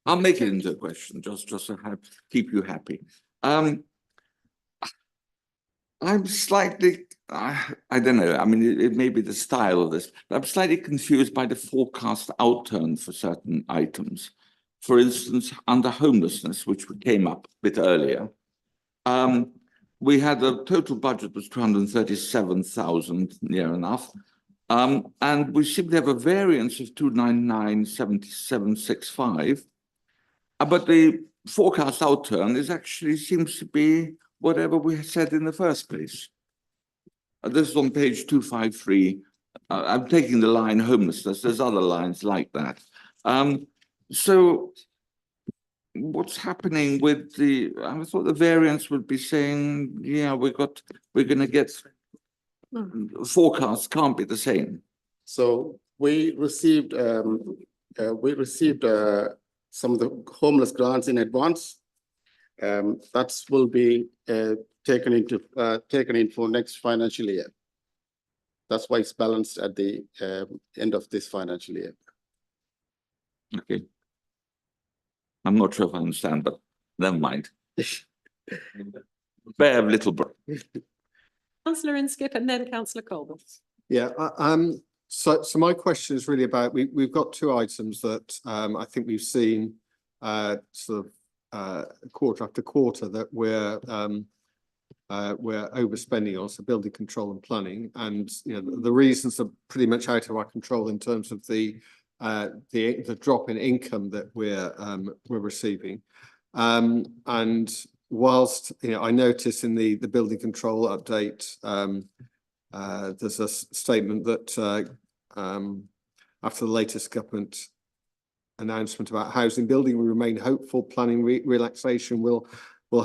I: I'll make it into a question just to keep you happy. I'm slightly, I don't know. I mean, it may be the style of this, but I'm slightly confused by the forecast outturn for certain items. For instance, under homelessness, which came up a bit earlier, we had a total budget was 237,000, near enough. And we seem to have a variance of 299,7765. But the forecast outturn is actually seems to be whatever we had said in the first place. This is on page 253. I'm taking the line homelessness. There's other lines like that. So what's happening with the, I thought the variance would be saying, yeah, we're going to get, forecasts can't be the same.
T: So we received some of the homeless grants in advance. That will be taken in for next financial year. That's why it's balanced at the end of this financial year.
I: Okay. I'm not sure if I understand, but never mind. Bear of little breath.
A: Councillor Inskip and then Councillor Colville.
F: Yeah, so my question is really about, we've got 2 items that I think we've seen sort of quarter after quarter that we're overspending on, so building control and planning, and the reasons are pretty much out of our control in terms of the drop in income that we're receiving, and whilst I notice in the building control update there's a statement that after the latest government announcement about housing building, we remain hopeful planning relaxation will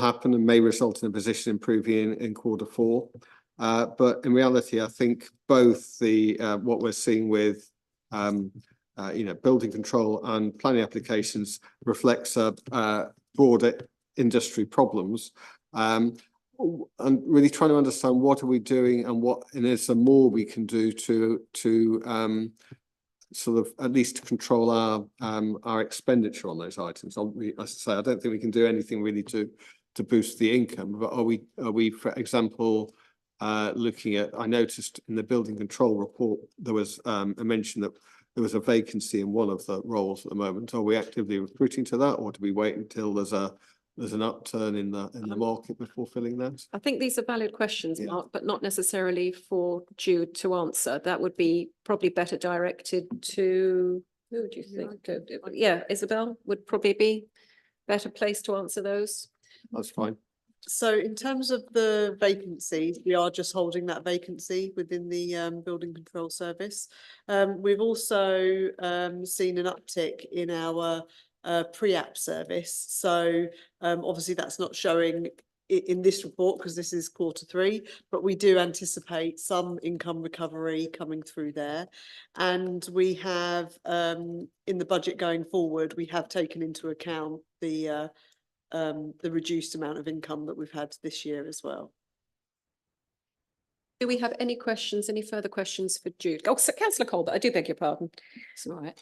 F: happen and may result in a position improving in Q4. But in reality, I think both the what we're seeing with building control and planning applications reflects broader industry problems. And really trying to understand what are we doing and is there more we can do to sort of at least control our expenditure on those items. As I say, I don't think we can do anything really to boost the income, but are we, for example, looking at, I noticed in the building control report, there was a mention that there was a vacancy in one of the roles at the moment. Are we actively recruiting to that, or do we wait until there's an upturn in the market before filling that?
A: I think these are valid questions, Mark, but not necessarily for Jude to answer. That would be probably better directed to, who do you think? Yeah, Isabel would probably be better placed to answer those.
F: That's fine.
N: So in terms of the vacancy, we are just holding that vacancy within the building control service. We've also seen an uptick in our pre-app service. So obviously that's not showing in this report because this is Q3, but we do anticipate some income recovery coming through there. And we have in the budget going forward, we have taken into account the reduced amount of income that we've had this year as well.
A: Do we have any questions, any further questions for Jude? Oh, so Councillor Colbert, I do beg your pardon.
E: It's all right.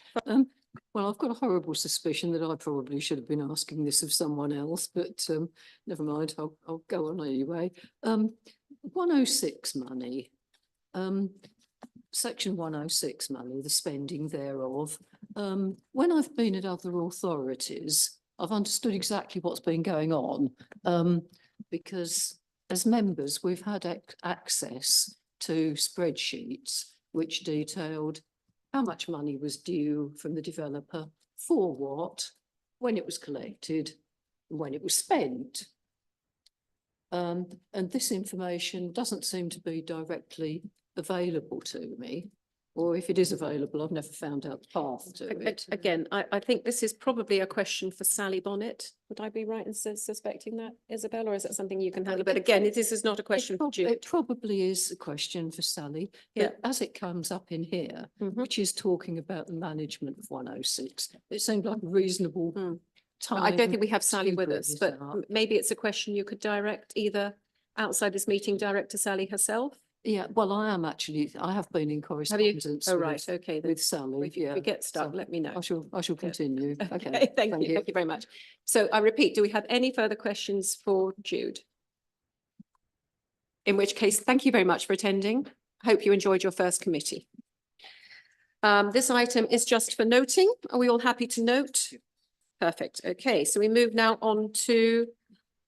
E: Well, I've got a horrible suspicion that I probably should have been asking this of someone else, but never mind, I'll go on anyway. 106 money, section 106 money, the spending thereof. When I've been at other authorities, I've understood exactly what's been going on, because as members, we've had access to spreadsheets which detailed how much money was due from the developer, for what, when it was collected, when it was spent. And this information doesn't seem to be directly available to me. Or if it is available, I've never found out the path to it.
A: Again, I think this is probably a question for Sally Bonnet. Would I be right in suspecting that, Isabel, or is that something you can handle? But again, this is not a question for Jude.
E: It probably is a question for Sally, but as it comes up in here, which is talking about the management of 106, it seemed like a reasonable time.
A: I don't think we have Sally with us, but maybe it's a question you could direct either outside this meeting, direct to Sally herself.
E: Yeah, well, I am actually, I have been in correspondence.
A: Oh, right, okay.
E: With Sally,
A: If we get stuck, let me know.
E: I shall continue.
A: Okay, thank you. Thank you very much. So I repeat, do we have any further questions for Jude? In which case, thank you very much for attending. Hope you enjoyed your first committee. This item is just for noting. Are we all happy to note? Perfect. Okay, so we move now on to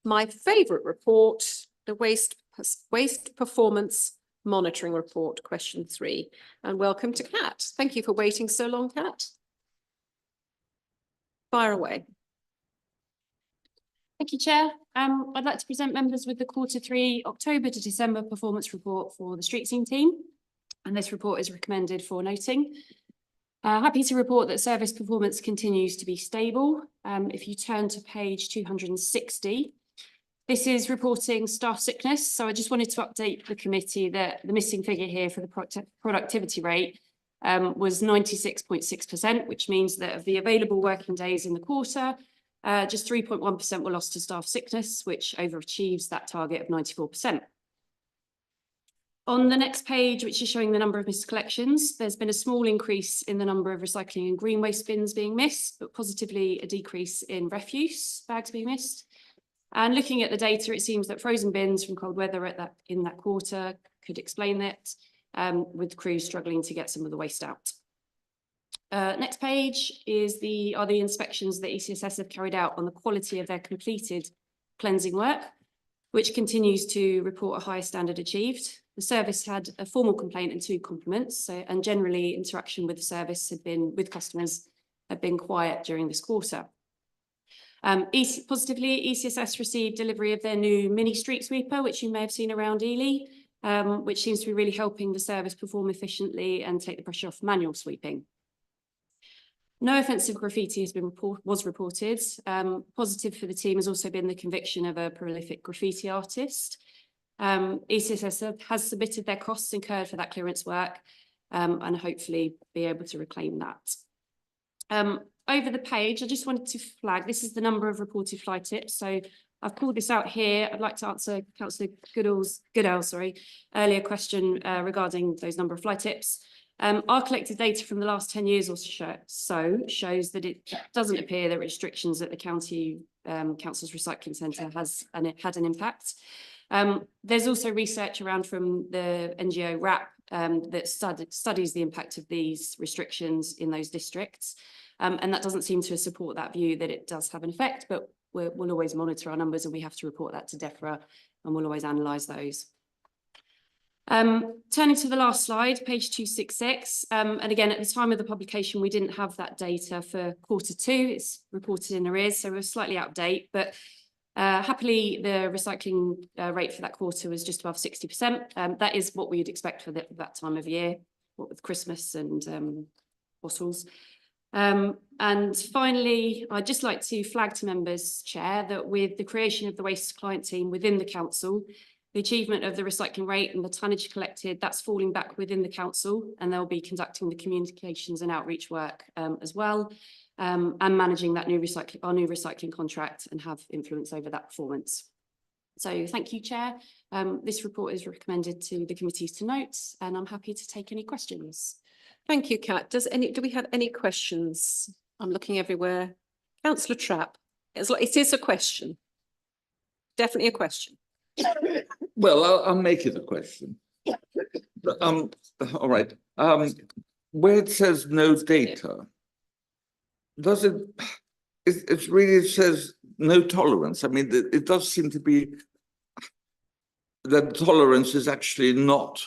A: my favourite report, the waste performance monitoring report, question 3. And welcome to Kat. Thank you for waiting so long, Kat. Fire away.
U: Thank you, Chair. I'd like to present members with the Q3 October to December performance report for the street scene team. And this report is recommended for noting. Happy to report that service performance continues to be stable. If you turn to page 260, this is reporting staff sickness. So I just wanted to update the committee that the missing figure here for the productivity rate was 96.6%, which means that of the available working days in the quarter, just 3.1% were lost to staff sickness, which overachieves that target of 94%. On the next page, which is showing the number of missed collections, there's been a small increase in the number of recycling and green waste bins being missed, but positively a decrease in refuse bags being missed. And looking at the data, it seems that frozen bins from cold weather in that quarter could explain that, with crews struggling to get some of the waste out. Next page are the inspections that ECSS have carried out on the quality of their completed cleansing work, which continues to report a higher standard achieved. The service had a formal complaint and 2 compliments, and generally interaction with the service with customers had been quiet during this quarter. Positively, ECSS received delivery of their new mini street sweeper, which you may have seen around Ely, which seems to be really helping the service perform efficiently and take the pressure off manual sweeping. No offensive graffiti was reported. Positive for the team has also been the conviction of a prolific graffiti artist. ECSS has submitted their costs incurred for that clearance work, and hopefully be able to reclaim that. Over the page, I just wanted to flag, this is the number of reported fly tips. So I've pulled this out here. I'd like to answer Councillor Goodell's earlier question regarding those number of fly tips. Our collected data from the last 10 years or so shows that it doesn't appear that restrictions at the county council's recycling centre had an impact. There's also research around from the NGO RAP that studies the impact of these restrictions in those districts. And that doesn't seem to support that view that it does have an effect, but we'll always monitor our numbers and we have to report that to DEFRA and we'll always analyse those. Turning to the last slide, page 266, and again, at the time of the publication, we didn't have that data for Q2. It's reported in arrears, so we're slightly out of date, but happily, the recycling rate for that quarter was just above 60%. That is what we'd expect for that time of year, what with Christmas and bottles. And finally, I'd just like to flag to members, Chair, that with the creation of the waste client team within the council, the achievement of the recycling rate and the tonnage collected, that's falling back within the council, and they'll be conducting the communications and outreach work as well, and managing that our new recycling contract and have influence over that performance. So thank you, Chair. This report is recommended to the committees to note, and I'm happy to take any questions.
A: Thank you, Kat. Do we have any questions? I'm looking everywhere. Councillor Trapp, it is a question. Definitely a question.
I: Well, I'll make it a question. All right. Where it says no data, does it really says no tolerance? I mean, it does seem to be that tolerance is actually not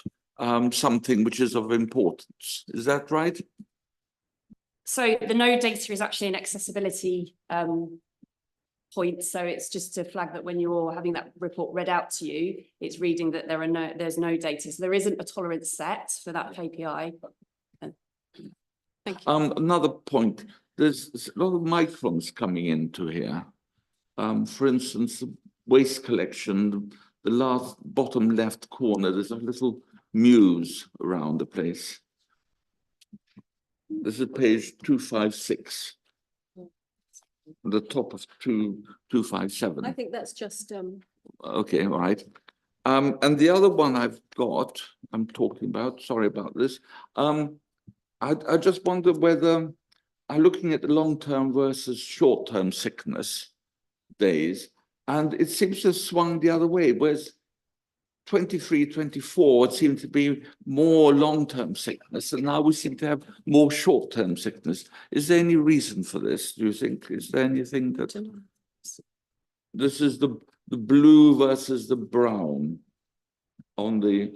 I: something which is of importance. Is that right?
U: So the no data is actually an accessibility point. So it's just to flag that when you're having that report read out to you, it's reading that there's no data. So there isn't a tolerance set for that KPI. Thank you.
I: Another point, there's a lot of microns coming into here. For instance, waste collection, the last bottom left corner, there's a little muse around the place. This is page 256. The top of 257.
A: I think that's just
I: Okay, all right. And the other one I'm talking about, sorry about this. I just wonder whether I'm looking at the long-term versus short-term sickness days, and it seems to have swung the other way, whereas 23, 24, it seemed to be more long-term sickness, and now we seem to have more short-term sickness. Is there any reason for this, do you think? Is there anything that... This is the blue versus the brown on the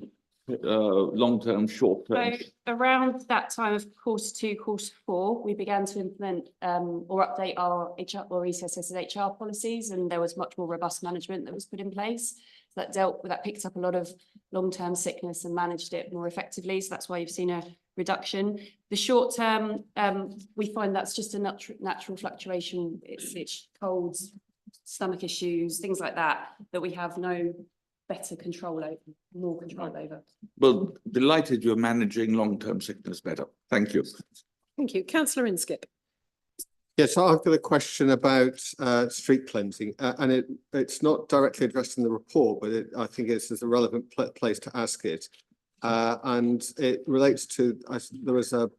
I: long-term, short-term.
U: So around that time of Q2, Q4, we began to implement or update our HR or ECSS's HR policies, and there was much more robust management that was put in place. So that picked up a lot of long-term sickness and managed it more effectively. So that's why you've seen a reduction. The short term, we find that's just a natural fluctuation. It's colds, stomach issues, things like that we have no better control over, more control over.
I: Well, delighted you're managing long-term sickness better. Thank you.
A: Thank you. Councillor Inskip.
F: Yes, I've got a question about street cleansing, and it's not directly addressed in the report, but I think it's a relevant place to ask it. And it relates to, there was a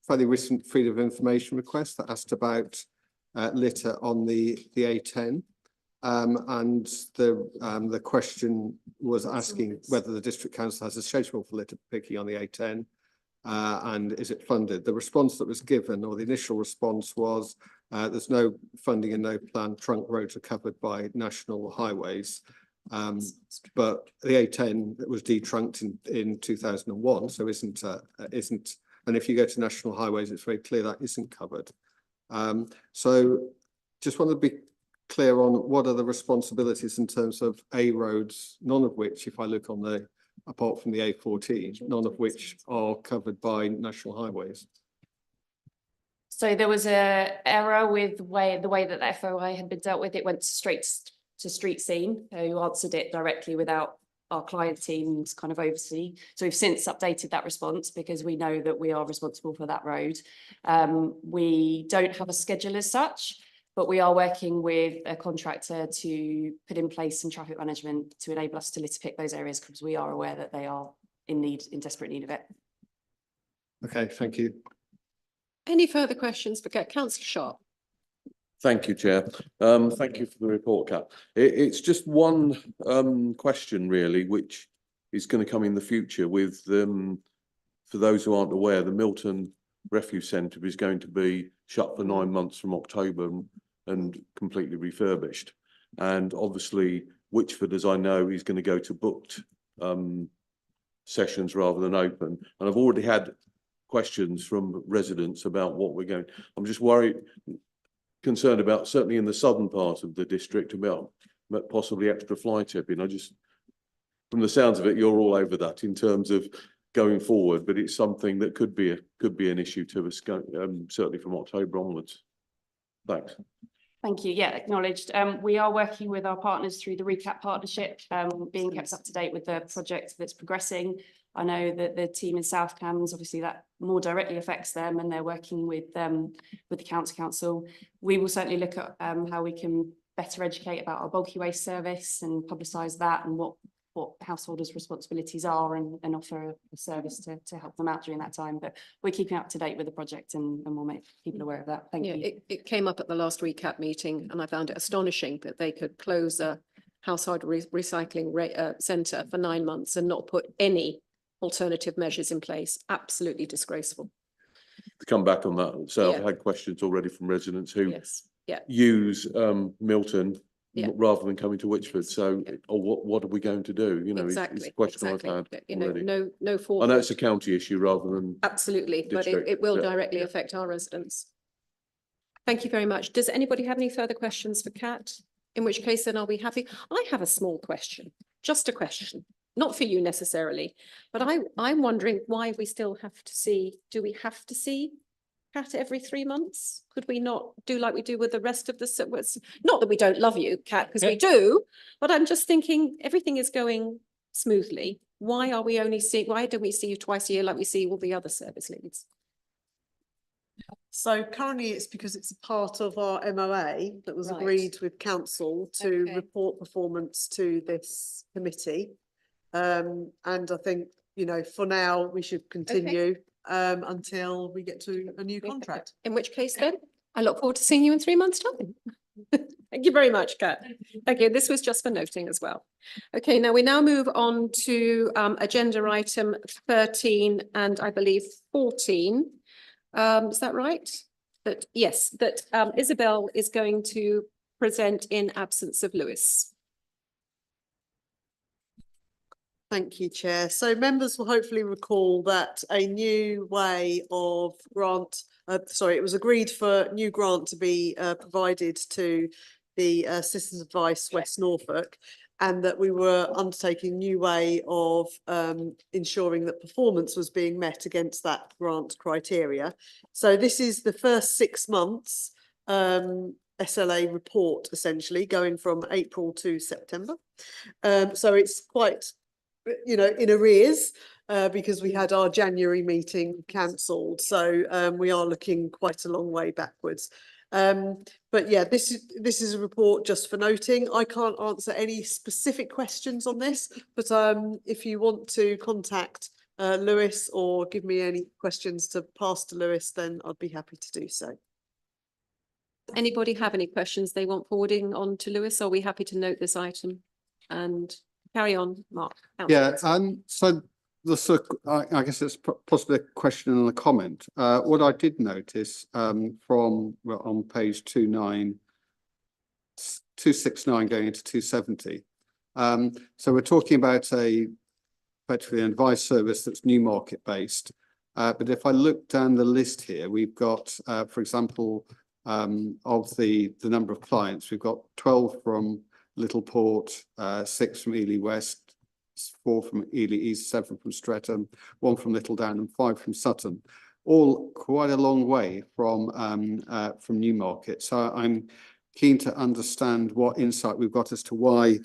F: fairly recent Freedom of Information request that asked about litter on the A10. And the question was asking whether the District Council has a schedule for litter picking on the A10. And is it funded? The response that was given, or the initial response, was there's no funding and no plan. Trunk roads are covered by national highways. But the A10 that was detrunked in 2001, so isn't, and if you go to national highways, it's very clear that isn't covered. So just want to be clear on what are the responsibilities in terms of A roads, none of which, if I look on the, apart from the A14, none of which are covered by national highways.
U: So there was a error with the way that the FOI had been dealt with. It went straight to Street Scene, who answered it directly without our client teams kind of oversee. So we've since updated that response because we know that we are responsible for that road. We don't have a schedule as such, but we are working with a contractor to put in place some traffic management to enable us to litter pick those areas, because we are aware that they are in desperate need of it.
F: Okay, thank you.
A: Any further questions for Councillor Sharp?
G: Thank you, Chair. Thank you for the report, Kat. It's just one question really, which is going to come in the future with for those who aren't aware, the Milton Refuse Centre is going to be shut for 9 months from October and completely refurbished. And obviously Witchford, as I know, is going to go to booked sessions rather than open. And I've already had questions from residents about what we're going. I'm just concerned about, certainly in the southern part of the district, about possibly extra fly tipping. From the sounds of it, you're all over that in terms of going forward, but it's something that could be an issue to us, certainly from October onwards. Thanks.
U: Thank you. Yeah, acknowledged. We are working with our partners through the RECAP partnership, being kept up to date with the project that's progressing. I know that the team in South Cambs, obviously that more directly affects them, and they're working with the council. We will certainly look at how we can better educate about our bulky waste service and publicise that and what householders' responsibilities are and offer a service to help them out during that time. But we're keeping up to date with the project and we'll make people aware of that. Thank you.
A: It came up at the last RECAP meeting and I found it astonishing that they could close a household recycling centre for 9 months and not put any alternative measures in place. Absolutely disgraceful.
G: To come back on that, so
A: Yeah.
G: I've had questions already from residents who
A: Yes. Yeah.
G: use Milton
A: Yeah.
G: rather than coming to Witchford. So, or what are we going to do? You know, it's
A: Exactly.
G: a question
A: Exactly.
G: I've had
A: You know,
G: already.
A: no fault.
G: I know it's a county issue rather than
A: Absolutely, but
G: district.
A: it will
G: Yeah.
A: directly affect our residents. Thank you very much. Does anybody have any further questions for Kat? In which case then I'll be happy. I have a small question, just a question, not for you necessarily, but I'm wondering why we still have to see, do we have to see Kat every 3 months? Could we not do like we do with the rest of the, not that we don't love you, Kat, because we do, but I'm just thinking everything is going smoothly. Why don't we see you twice a year like we see all the other service leads?
N: So currently it's because it's a part of our MOA that was agreed with council to report performance to this committee. And I think, you know, for now we should continue until we get to a new contract.
A: In which case then, I look forward to seeing you in 3 months' time. Thank you very much, Kat. Okay, this was just for noting as well. Okay, now we move on to agenda item 13 and I believe 14. Is that right? Yes, Isabel is going to present in absence of Lewis.
N: Thank you, Chair. So members will hopefully recall that a new way of grant, it was agreed for new grant to be provided to the Citizens Advice West Norfolk, and that we were undertaking a new way of ensuring that performance was being met against that grant criteria. So this is the first 6 months SLA report, essentially, going from April to September. So it's quite, you know, in arrears because we had our January meeting cancelled. So we are looking quite a long way backwards. But yeah, this is a report just for noting. I can't answer any specific questions on this, but if you want to contact Lewis or give me any questions to pass to Lewis, then I'd be happy to do so.
A: Anybody have any questions they want forwarding on to Lewis? Are we happy to note this item and carry on, Mark?
F: Yeah, so I guess it's possibly a question and a comment. What I did notice from on page 269 going into 270. So we're talking about effectively an advice service that's Newmarket based. But if I look down the list here, we've got, for example, of the number of clients, we've got 12 from Littleport, 6 from Ely West, 4 from Ely East, 7 from Streatham, 1 from Littledown and 5 from Sutton, all quite a long way from Newmarket. So I'm keen to understand what insight we've got as to why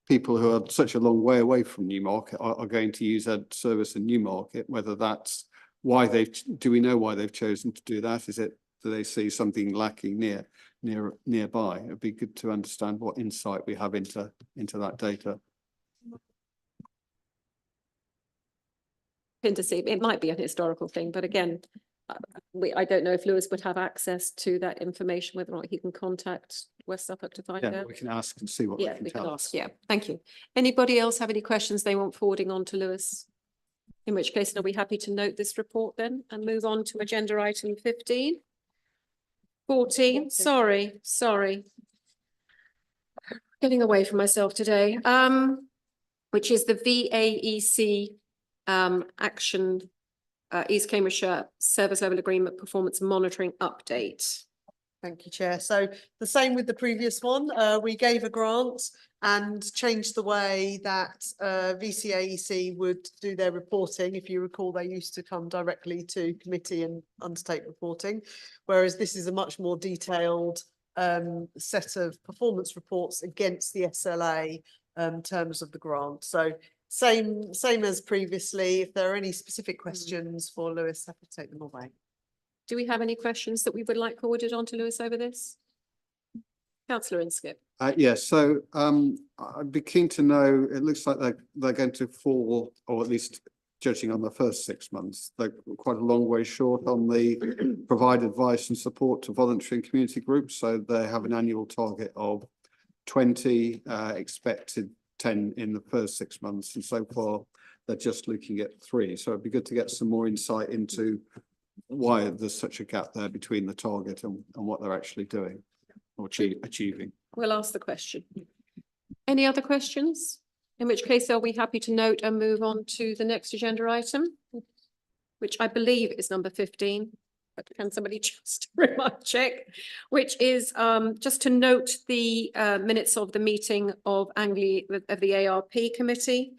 F: people who are such a long way away from Newmarket are going to use a service in Newmarket, whether that's why do we know why they've chosen to do that? Is it, do they see something lacking nearby? It'd be good to understand what insight we have into that data.
A: to see. It might be an historical thing, but again, I don't know if Lewis would have access to that information, whether or not he can contact West Suffolk to find
F: Yeah,
A: out.
F: we can ask and see what they
A: Yeah,
F: can
A: we can
F: tell us.
A: ask, yeah, thank you. Anybody else have any questions they want forwarding on to Lewis? In which case, are we happy to note this report then and move on to agenda item 15? 14, sorry. Getting away from myself today, which is the VAEC action, East Cambridgeshire Service Level Agreement Performance Monitoring Update.
N: Thank you, Chair. So the same with the previous one, we gave a grant and changed the way that VCAEC would do their reporting. If you recall, they used to come directly to committee and undertake reporting, whereas this is a much more detailed set of performance reports against the SLA terms of the grant. So same as previously. If there are any specific questions for Lewis, happy to take them away.
A: Do we have any questions that we would like forwarded on to Lewis over this? Councillor Inskip.
F: Yes, so I'd be keen to know, it looks like they're going to fall, or at least judging on the first 6 months, they're quite a long way short on the provide advice and support to voluntary and community groups. So they have an annual target of 20, expected 10 in the first 6 months. And so far, they're just looking at 3. So it'd be good to get some more insight into why there's such a gap there between the target and what they're actually doing or achieving.
A: We'll ask the question. Any other questions? In which case, are we happy to note and move on to the next agenda item, which I believe is number 15. But can somebody just check? Which is just to note the minutes of the meeting of the ARP committee.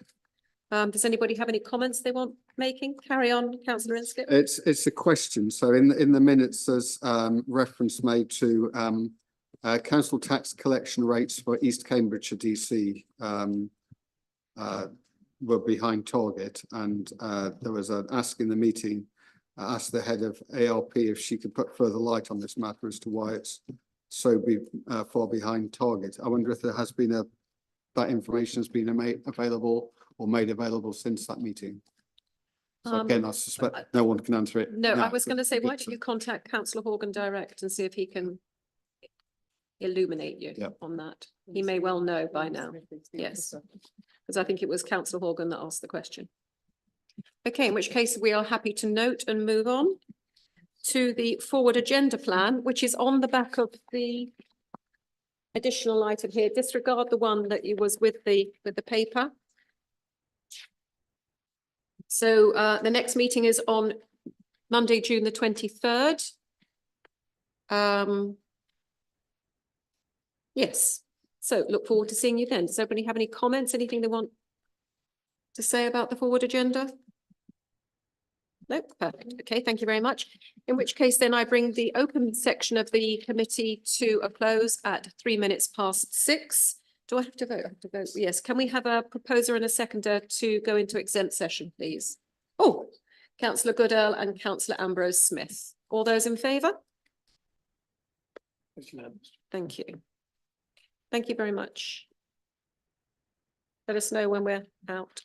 A: Does anybody have any comments they want making? Carry on, Councillor Inskip.
F: It's a question. So in the minutes, there's reference made to council tax collection rates for East Cambridgeshire DC were behind target, and there was an ask in the meeting, asked the head of ARP if she could put further light on this matter as to why it's so far behind target. I wonder if there has been that information has been made available since that meeting. So again, I suspect no one can answer it.
A: No, I
F: now,
A: was
F: but
A: going to say, why
F: good
A: don't you contact Councillor Horgan direct and see if he can illuminate you
F: Yeah.
A: on that. He may well know by now. Yes, because I think it was Councillor Horgan that asked the question. Okay, in which case we are happy to note and move on to the forward agenda plan, which is on the back of the additional item here. Disregard the one that was with the paper. So the next meeting is on Monday, June the 23rd. Yes, so look forward to seeing you then. Does everybody have any comments, anything they want to say about the forward agenda? No, perfect. Okay, thank you very much. In which case then I bring the open section of the committee to a close at 6:03. Do I have to vote? I have to vote. Yes. Can we have a proposer and a seconder to go into exempt session, please? Oh, Councillor Goodell and Councillor Ambrose Smith. All those in favour? Thank you. Thank you very much. Let us know when we're out.